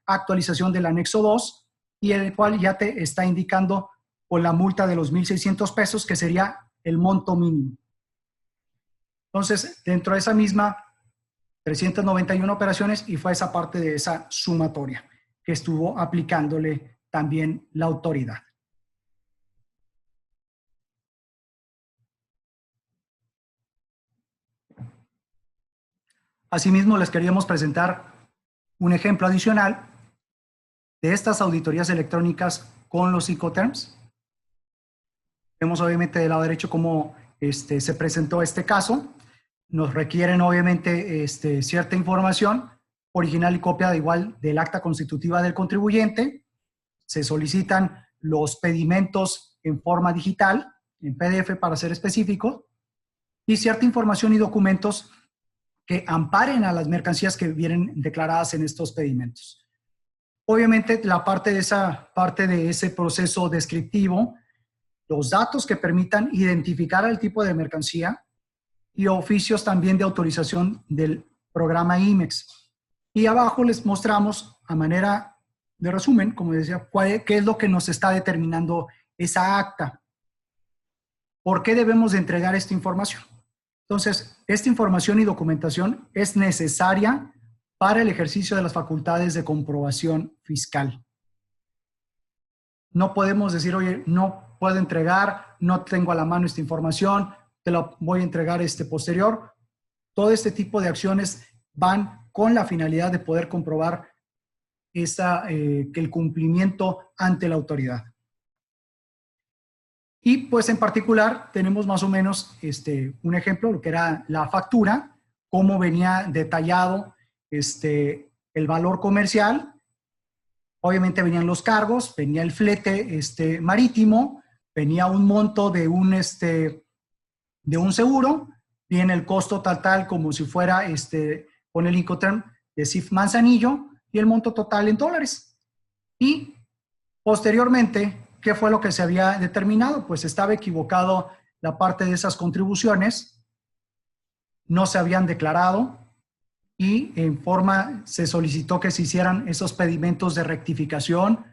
[SPEAKER 2] actualización del anexo 2, y el cual ya te está indicando con la multa de los 1,600 pesos, que sería el monto mínimo. Entonces, dentro de esa misma 391 operaciones, y fue esa parte de esa sumatoria que estuvo aplicándole también la autoridad. Asimismo, les queríamos presentar un ejemplo adicional de estas auditorías electrónicas con los Incoterms. Vemos obviamente del lado derecho cómo se presentó este caso. Nos requieren obviamente cierta información, original y copia de igual del acta constitutiva del contribuyente. Se solicitan los pedimentos en forma digital, en PDF para ser específico, y cierta información y documentos que amparen a las mercancías que vienen declaradas en estos pedimentos. Obviamente, la parte de ese proceso descriptivo, los datos que permitan identificar el tipo de mercancía y oficios también de autorización del programa IMEX. Y abajo les mostramos, a manera de resumen, como decía, qué es lo que nos está determinando esa acta. ¿Por qué debemos de entregar esta información? Entonces, esta información y documentación es necesaria para el ejercicio de las facultades de comprobación fiscal. no podemos decir, oye, no puedo entregar, no tengo a la mano esta información, te la voy a entregar posterior. Todo este tipo de acciones van con la finalidad de poder comprobar que el cumplimiento ante la autoridad. Y pues en particular tenemos más o menos un ejemplo, lo que era la factura, cómo venía detallado el valor comercial. Obviamente venían los cargos, venía el flete marítimo, venía un monto de un seguro, viene el costo tal como si fuera con el Incoterm de CIF Manzanillo y el monto total en dólares. Y posteriormente, ¿qué fue lo que se había determinado? Pues estaba equivocado la parte de esas contribuciones, no se habían declarado y en forma se solicitó que se hicieran esos pedimentos de rectificación.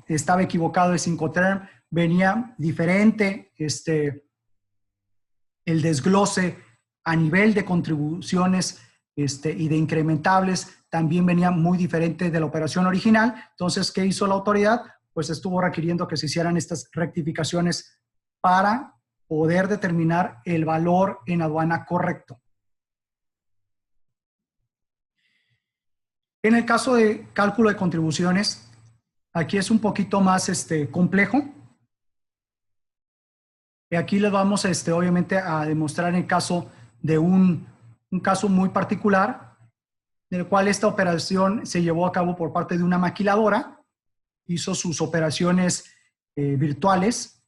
[SPEAKER 2] Estaba equivocado el Incoterm, venía diferente el desglose a nivel de contribuciones y de incrementables, también venía muy diferente de la operación original. Entonces, ¿qué hizo la autoridad? Pues estuvo requiriendo que se hicieran estas rectificaciones para poder determinar el valor en aduana correcto. En el caso de cálculo de contribuciones, aquí es un poquito más complejo. Y aquí les vamos obviamente a demostrar el caso de un caso muy particular, en el cual esta operación se llevó a cabo por parte de una maquiladora, hizo sus operaciones virtuales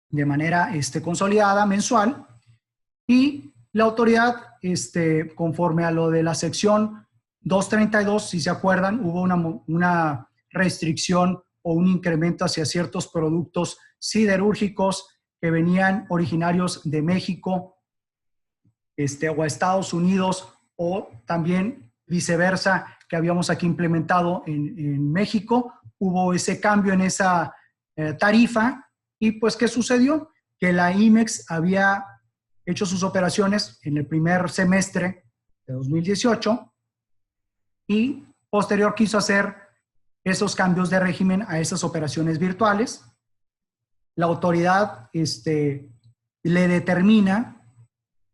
[SPEAKER 2] de manera consolidada mensual, y la autoridad, conforme a lo de la sección 232, si se acuerdan, hubo una restricción o un incremento hacia ciertos productos siderúrgicos que venían originarios de México o Estados Unidos, o también viceversa, que habíamos aquí implementado en México. Hubo ese cambio en esa tarifa y pues ¿qué sucedió? Que la IMEX había hecho sus operaciones en el primer semestre de 2018 y posterior quiso hacer esos cambios de régimen a esas operaciones virtuales. La autoridad le determina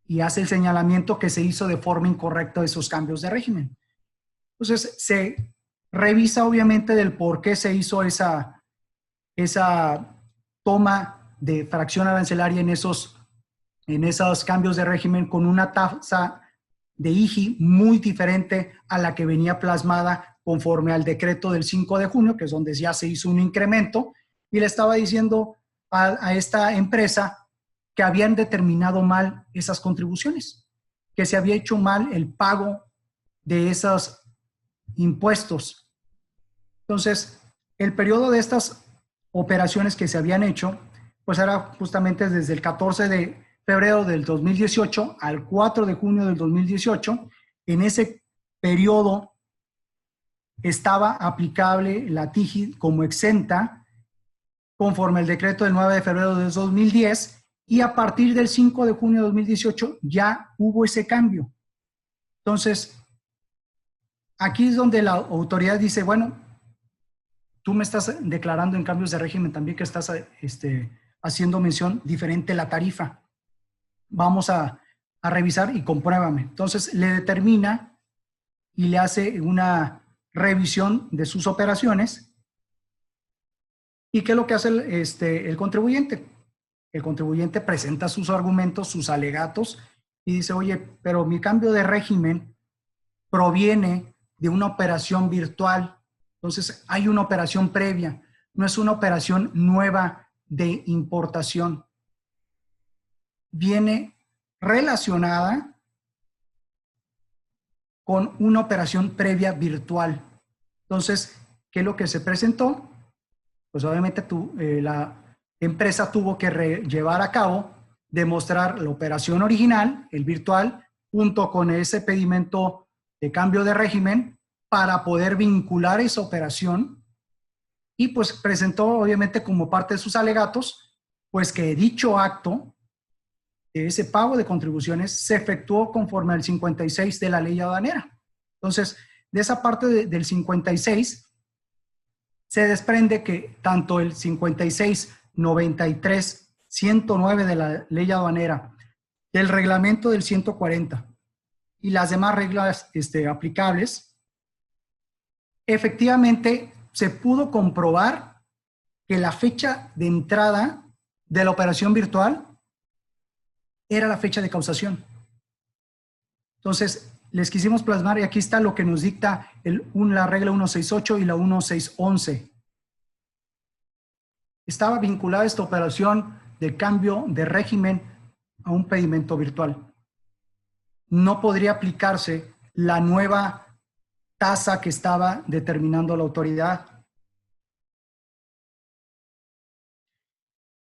[SPEAKER 2] y hace el señalamiento que se hizo de forma incorrecta esos cambios de régimen. Entonces, se revisa obviamente del por qué se hizo esa toma de fracción arancelaria en esos cambios de régimen con una tasa de IGI muy diferente a la que venía plasmada conforme al decreto del 5 de junio, que es donde ya se hizo un incremento, y le estaba diciendo a esta empresa que habían determinado mal esas contribuciones, que se había hecho mal el pago de esos impuestos. Entonces, el periodo de estas operaciones que se habían hecho, pues era justamente desde el 14 de febrero del 2018 al 4 de junio del 2018. En ese periodo estaba aplicable la TIGI como exenta conforme al decreto del 9 de febrero de 2010, y a partir del 5 de junio de 2018 ya hubo ese cambio. Entonces, aquí es donde la autoridad dice, bueno, tú me estás declarando en cambios de régimen también que estás haciendo mención diferente la tarifa. Vamos a revisar y compruébame. Entonces, le determina y le hace una revisión de sus operaciones. ¿Y qué es lo que hace el contribuyente? El contribuyente presenta sus argumentos, sus alegatos, y dice, oye, pero mi cambio de régimen proviene de una operación virtual. Entonces, hay una operación previa, no es una operación nueva de importación. Viene relacionada con una operación previa virtual. Entonces, ¿qué es lo que se presentó? Pues obviamente la empresa tuvo que llevar a cabo, demostrar la operación original, el virtual, junto con ese pedimento de cambio de régimen para poder vincular esa operación, y pues presentó obviamente como parte de sus alegatos, pues que dicho acto, ese pago de contribuciones se efectuó conforme al 56 de la ley aduanera. Entonces, de esa parte del 56, se desprende que tanto el 56, 93, 109 de la ley aduanera, del reglamento del 140 y las demás reglas aplicables, efectivamente se pudo comprobar que la fecha de entrada de la operación virtual era la fecha de causación. Entonces, les quisimos plasmar, y aquí está lo que nos dicta la regla 168 y la 1611. Estaba vinculada esta operación de cambio de régimen a un pedimento virtual. No podría aplicarse la nueva tasa que estaba determinando la autoridad.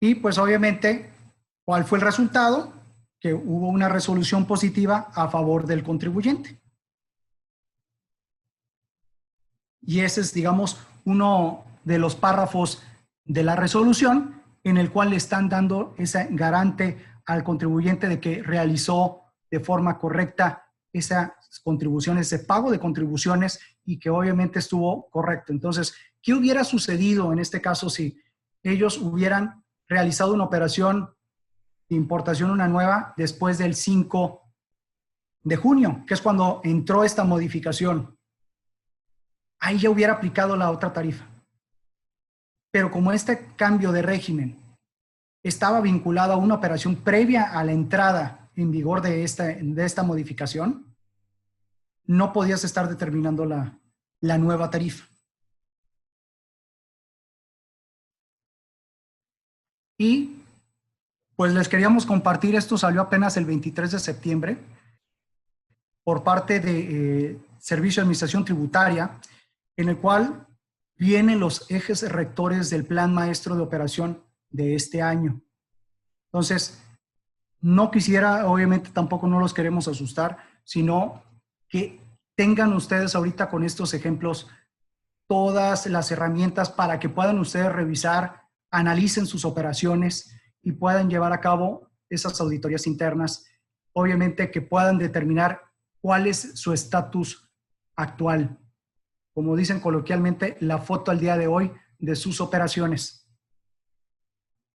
[SPEAKER 2] Y pues obviamente, ¿cuál fue el resultado? Que hubo una resolución positiva a favor del contribuyente. Y ese es, digamos, uno de los párrafos de la resolución en el cual le están dando ese garante al contribuyente de que realizó de forma correcta esas contribuciones, ese pago de contribuciones y que obviamente estuvo correcto. Entonces, ¿qué hubiera sucedido en este caso si ellos hubieran realizado una operación de importación, una nueva, después del 5 de junio, que es cuando entró esta modificación? Ahí ya hubiera aplicado la otra tarifa. Pero como este cambio de régimen estaba vinculado a una operación previa a la entrada en vigor de esta modificación, no podías estar determinando la nueva tarifa. Y pues les queríamos compartir, esto salió apenas el 23 de septiembre por parte de Servicio de Administración Tributaria, en el cual vienen los ejes rectores del Plan Maestro de Operación de este año. Entonces, no quisiera, obviamente tampoco no los queremos asustar, sino que tengan ustedes ahorita con estos ejemplos todas las herramientas para que puedan ustedes revisar, analicen sus operaciones y puedan llevar a cabo esas auditorías internas, obviamente que puedan determinar cuál es su estatus actual. Como dicen coloquialmente, la foto al día de hoy de sus operaciones.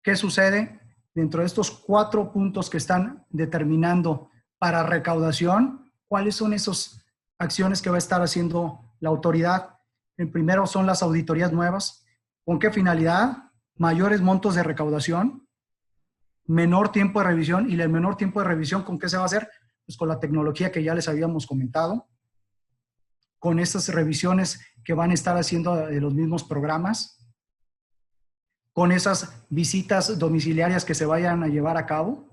[SPEAKER 2] ¿Qué sucede? Dentro de estos 4 puntos que están determinando para recaudación, ¿cuáles son esas acciones que va a estar haciendo la autoridad? El primero son las auditorías nuevas. ¿Con qué finalidad? Mayores montos de recaudación, menor tiempo de revisión. ¿Y el menor tiempo de revisión con qué se va a hacer? Pues con la tecnología que ya les habíamos comentado, con estas revisiones que van a estar haciendo de los mismos programas, con esas visitas domiciliarias que se vayan a llevar a cabo.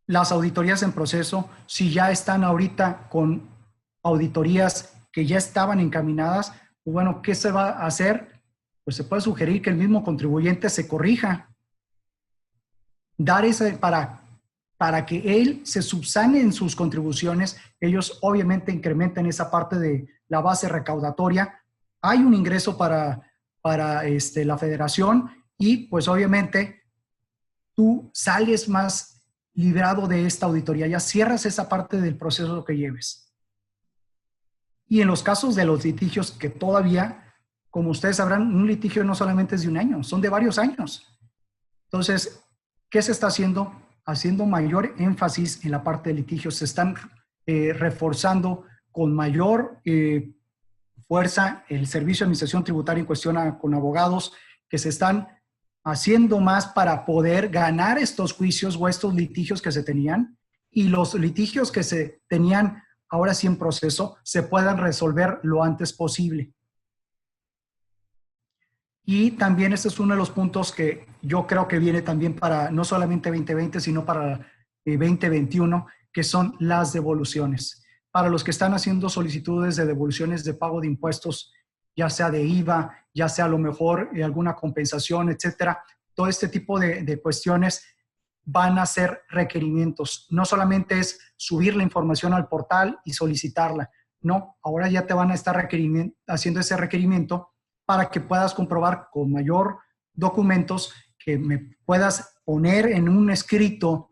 [SPEAKER 2] Las auditorías en proceso, si ya están ahorita con auditorías que ya estaban encaminadas, pues bueno, ¿qué se va a hacer? Pues se puede sugerir que el mismo contribuyente se corrija. Dar ese para que él se subsane en sus contribuciones. Ellos obviamente incrementan esa parte de la base recaudatoria. Hay un ingreso para la federación y pues obviamente tú sales más librado de esta auditoría. Ya cierras esa parte del proceso que lleves. Y en los casos de los litigios que todavía, como ustedes sabrán, un litigio no solamente es de un año, son de varios años. Entonces, ¿qué se está haciendo? Haciendo mayor énfasis en la parte de litigios. Se están reforzando con mayor fuerza el Servicio de Administración Tributaria en cuestión con abogados que se están haciendo más para poder ganar estos juicios o estos litigios que se tenían, y los litigios que se tenían ahora sí en proceso se puedan resolver lo antes posible. Y también este es uno de los puntos que yo creo que viene también para no solamente 2020, sino para 2021, que son las devoluciones. Para los que están haciendo solicitudes de devoluciones de pago de impuestos, ya sea de IVA, ya sea a lo mejor alguna compensación, etcétera, todo este tipo de cuestiones van a ser requerimientos. No solamente es subir la información al portal y solicitarla, no, ahora ya te van a estar haciendo ese requerimiento para que puedas comprobar con mayor documentos, que me puedas poner en un escrito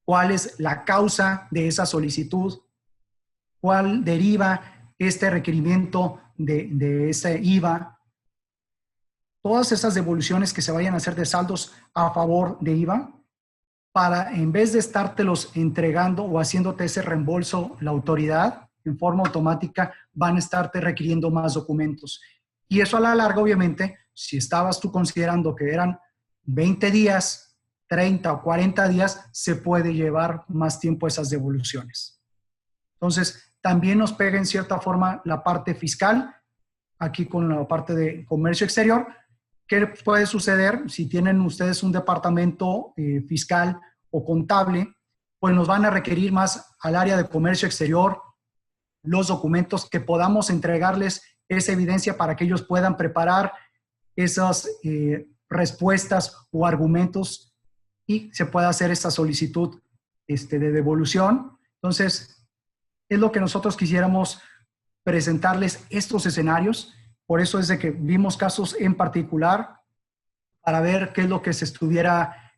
[SPEAKER 2] cuál es la causa de esa solicitud, cuál deriva este requerimiento de ese IVA, todas esas devoluciones que se vayan a hacer de saldos a favor de IVA, para en vez de estártelos entregando o haciéndote ese reembolso la autoridad, en forma automática van a estarte requiriendo más documentos. Y eso a la larga, obviamente, si estabas tú considerando que eran 20 días, 30 o 40 días, se puede llevar más tiempo esas devoluciones. Entonces, también nos pega en cierta forma la parte fiscal, aquí con la parte de comercio exterior. ¿Qué puede suceder si tienen ustedes un departamento fiscal o contable? Pues nos van a requerir más al área de comercio exterior los documentos que podamos entregarles esa evidencia para que ellos puedan preparar esas respuestas o argumentos y se pueda hacer esta solicitud de devolución. Entonces, es lo que nosotros quisiéramos presentarles estos escenarios. Por eso es de que vimos casos en particular para ver qué es lo que se estuviera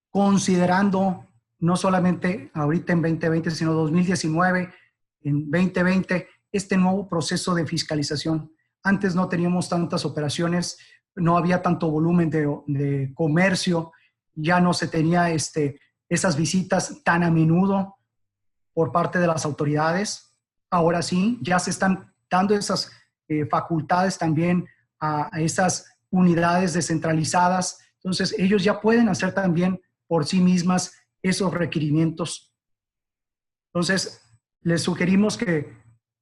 [SPEAKER 2] considerando, no solamente ahorita en 2020, sino 2019, en 2020, este nuevo proceso de fiscalización. Antes no teníamos tantas operaciones, no había tanto volumen de comercio, ya no se tenía esas visitas tan a menudo por parte de las autoridades. Ahora sí, ya se están dando esas facultades también a esas unidades descentralizadas. Entonces, ellos ya pueden hacer también por sí mismas esos requerimientos. Entonces, les sugerimos que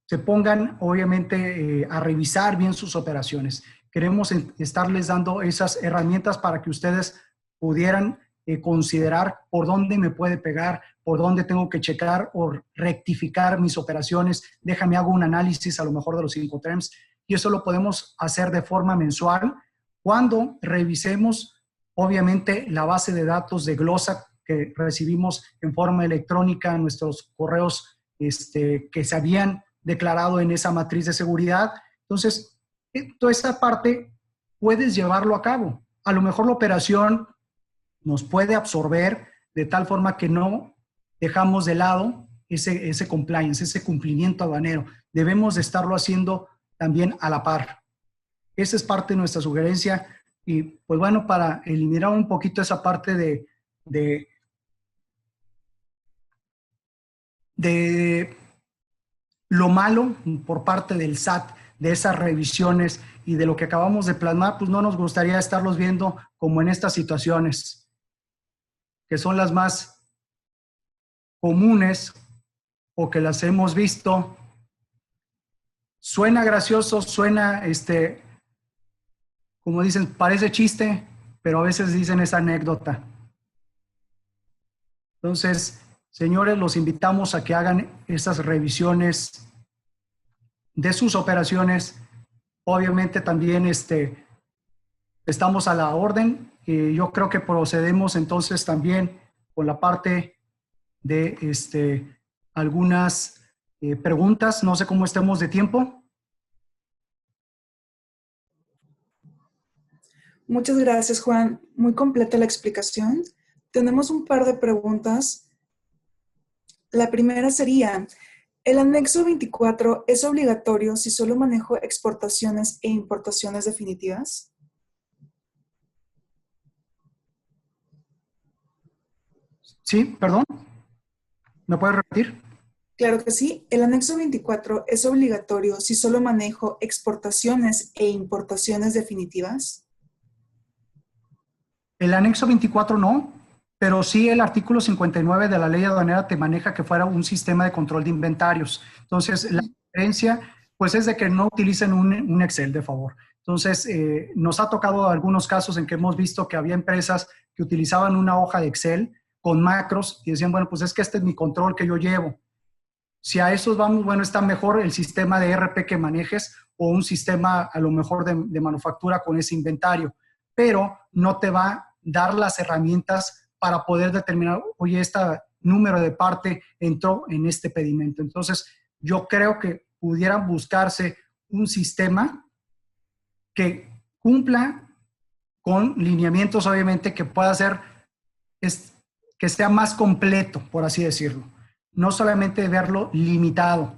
[SPEAKER 2] se pongan, obviamente, a revisar bien sus operaciones. Queremos estarles dando esas herramientas para que ustedes pudieran considerar por dónde me puede pegar, por dónde tengo que checar o rectificar mis operaciones. Déjame hago un análisis a lo mejor de los Incoterms, y eso lo podemos hacer de forma mensual cuando revisemos, obviamente, la base de datos de Glosa que recibimos en forma electrónica en nuestros correos que se habían declarado en esa matriz de seguridad. Entonces, toda esa parte puedes llevarlo a cabo. A lo mejor la operación nos puede absorber de tal forma que no dejamos de lado ese compliance, ese cumplimiento aduanero. Debemos de estarlo haciendo también a la par. Esa es parte de nuestra sugerencia. Y pues bueno, para eliminar un poquito esa parte de lo malo por parte del SAT, de esas revisiones y de lo que acabamos de plasmar, pues no nos gustaría estarlos viendo como en estas situaciones, que son las más comunes o que las hemos visto. Suena gracioso, suena, como dicen, parece chiste, pero a veces dicen esa anécdota. Entonces, señores, los invitamos a que hagan esas revisiones de sus operaciones. Obviamente también estamos a la orden. Yo creo que procedemos entonces también con la parte de algunas preguntas. No sé cómo estemos de tiempo.
[SPEAKER 1] Muchas gracias, Juan. Muy completa la explicación. Tenemos un par de preguntas. La primera sería, ¿el anexo 24 es obligatorio si solo manejo exportaciones e importaciones definitivas?
[SPEAKER 2] Sí, perdón. ¿Me puedes repetir?
[SPEAKER 1] Claro que sí. El anexo 24 es obligatorio si solo manejo exportaciones e importaciones definitivas.
[SPEAKER 2] El anexo 24 no, pero sí el artículo 59 de la ley aduanera te maneja que fuera un sistema de control de inventarios. Entonces, la diferencia pues es de que no utilicen un Excel, de favor. Entonces, nos ha tocado algunos casos en que hemos visto que había empresas que utilizaban una hoja de Excel con macros y decían, bueno, pues es que este es mi control que yo llevo. Si a esos vamos, bueno, está mejor el sistema de ERP que manejes o un sistema a lo mejor de manufactura con ese inventario, pero no te va a dar las herramientas para poder determinar, oye, este número de parte entró en este pedimento. Entonces, yo creo que pudiera buscarse un sistema que cumpla con lineamientos, obviamente, que pueda ser, que sea más completo, por así decirlo. No solamente verlo limitado.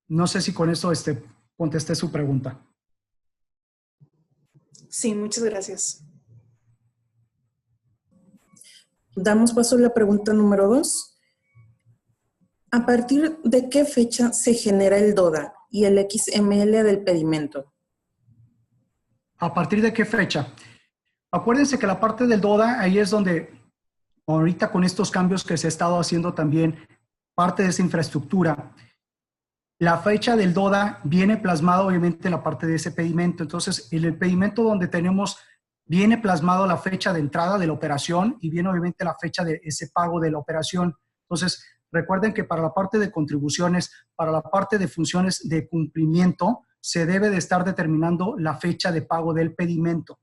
[SPEAKER 2] No sé si con esto contesté su pregunta.
[SPEAKER 1] Sí, muchas gracias.
[SPEAKER 3] Damos paso a la pregunta número 2. ¿A partir de qué fecha se genera el DODA y el XML del pedimento?
[SPEAKER 2] ¿A partir de qué fecha? Acuérdense que la parte del DODA, ahí es donde, ahorita con estos cambios que se ha estado haciendo también, parte de esa infraestructura, la fecha del DODA viene plasmado obviamente en la parte de ese pedimento. Entonces, en el pedimento donde tenemos, viene plasmado la fecha de entrada de la operación y viene obviamente la fecha de ese pago de la operación. Entonces, recuerden que para la parte de contribuciones, para la parte de funciones de cumplimiento, se debe de estar determinando la fecha de pago del pedimento.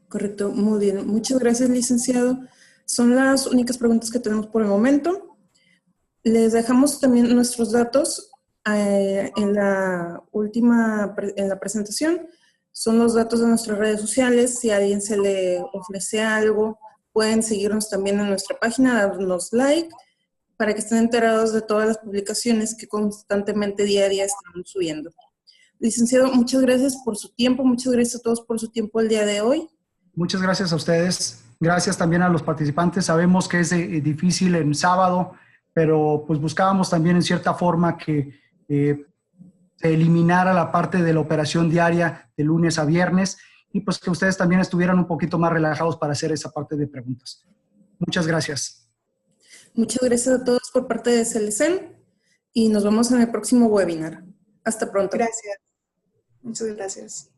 [SPEAKER 3] Correcto, muy bien. Muchas gracias, licenciado. Son las únicas preguntas que tenemos por el momento. Les dejamos también nuestros datos en la presentación. Son los datos de nuestras redes sociales. Si a alguien se le ofrece algo, pueden seguirnos también en nuestra página, darnos like, para que estén enterados de todas las publicaciones que constantemente día a día estamos subiendo. Licenciado, muchas gracias por su tiempo. Muchas gracias a todos por su tiempo el día de hoy.
[SPEAKER 2] Muchas gracias a ustedes. Gracias también a los participantes. Sabemos que es difícil en sábado, pero pues buscábamos también en cierta forma que se eliminara la parte de la operación diaria de lunes a viernes y pues que ustedes también estuvieran un poquito más relajados para hacer esa parte de preguntas. Muchas gracias.
[SPEAKER 3] Muchas gracias a todos por parte de CELESEN y nos vemos en el próximo webinar. Hasta pronto.
[SPEAKER 1] Gracias. Muchas gracias.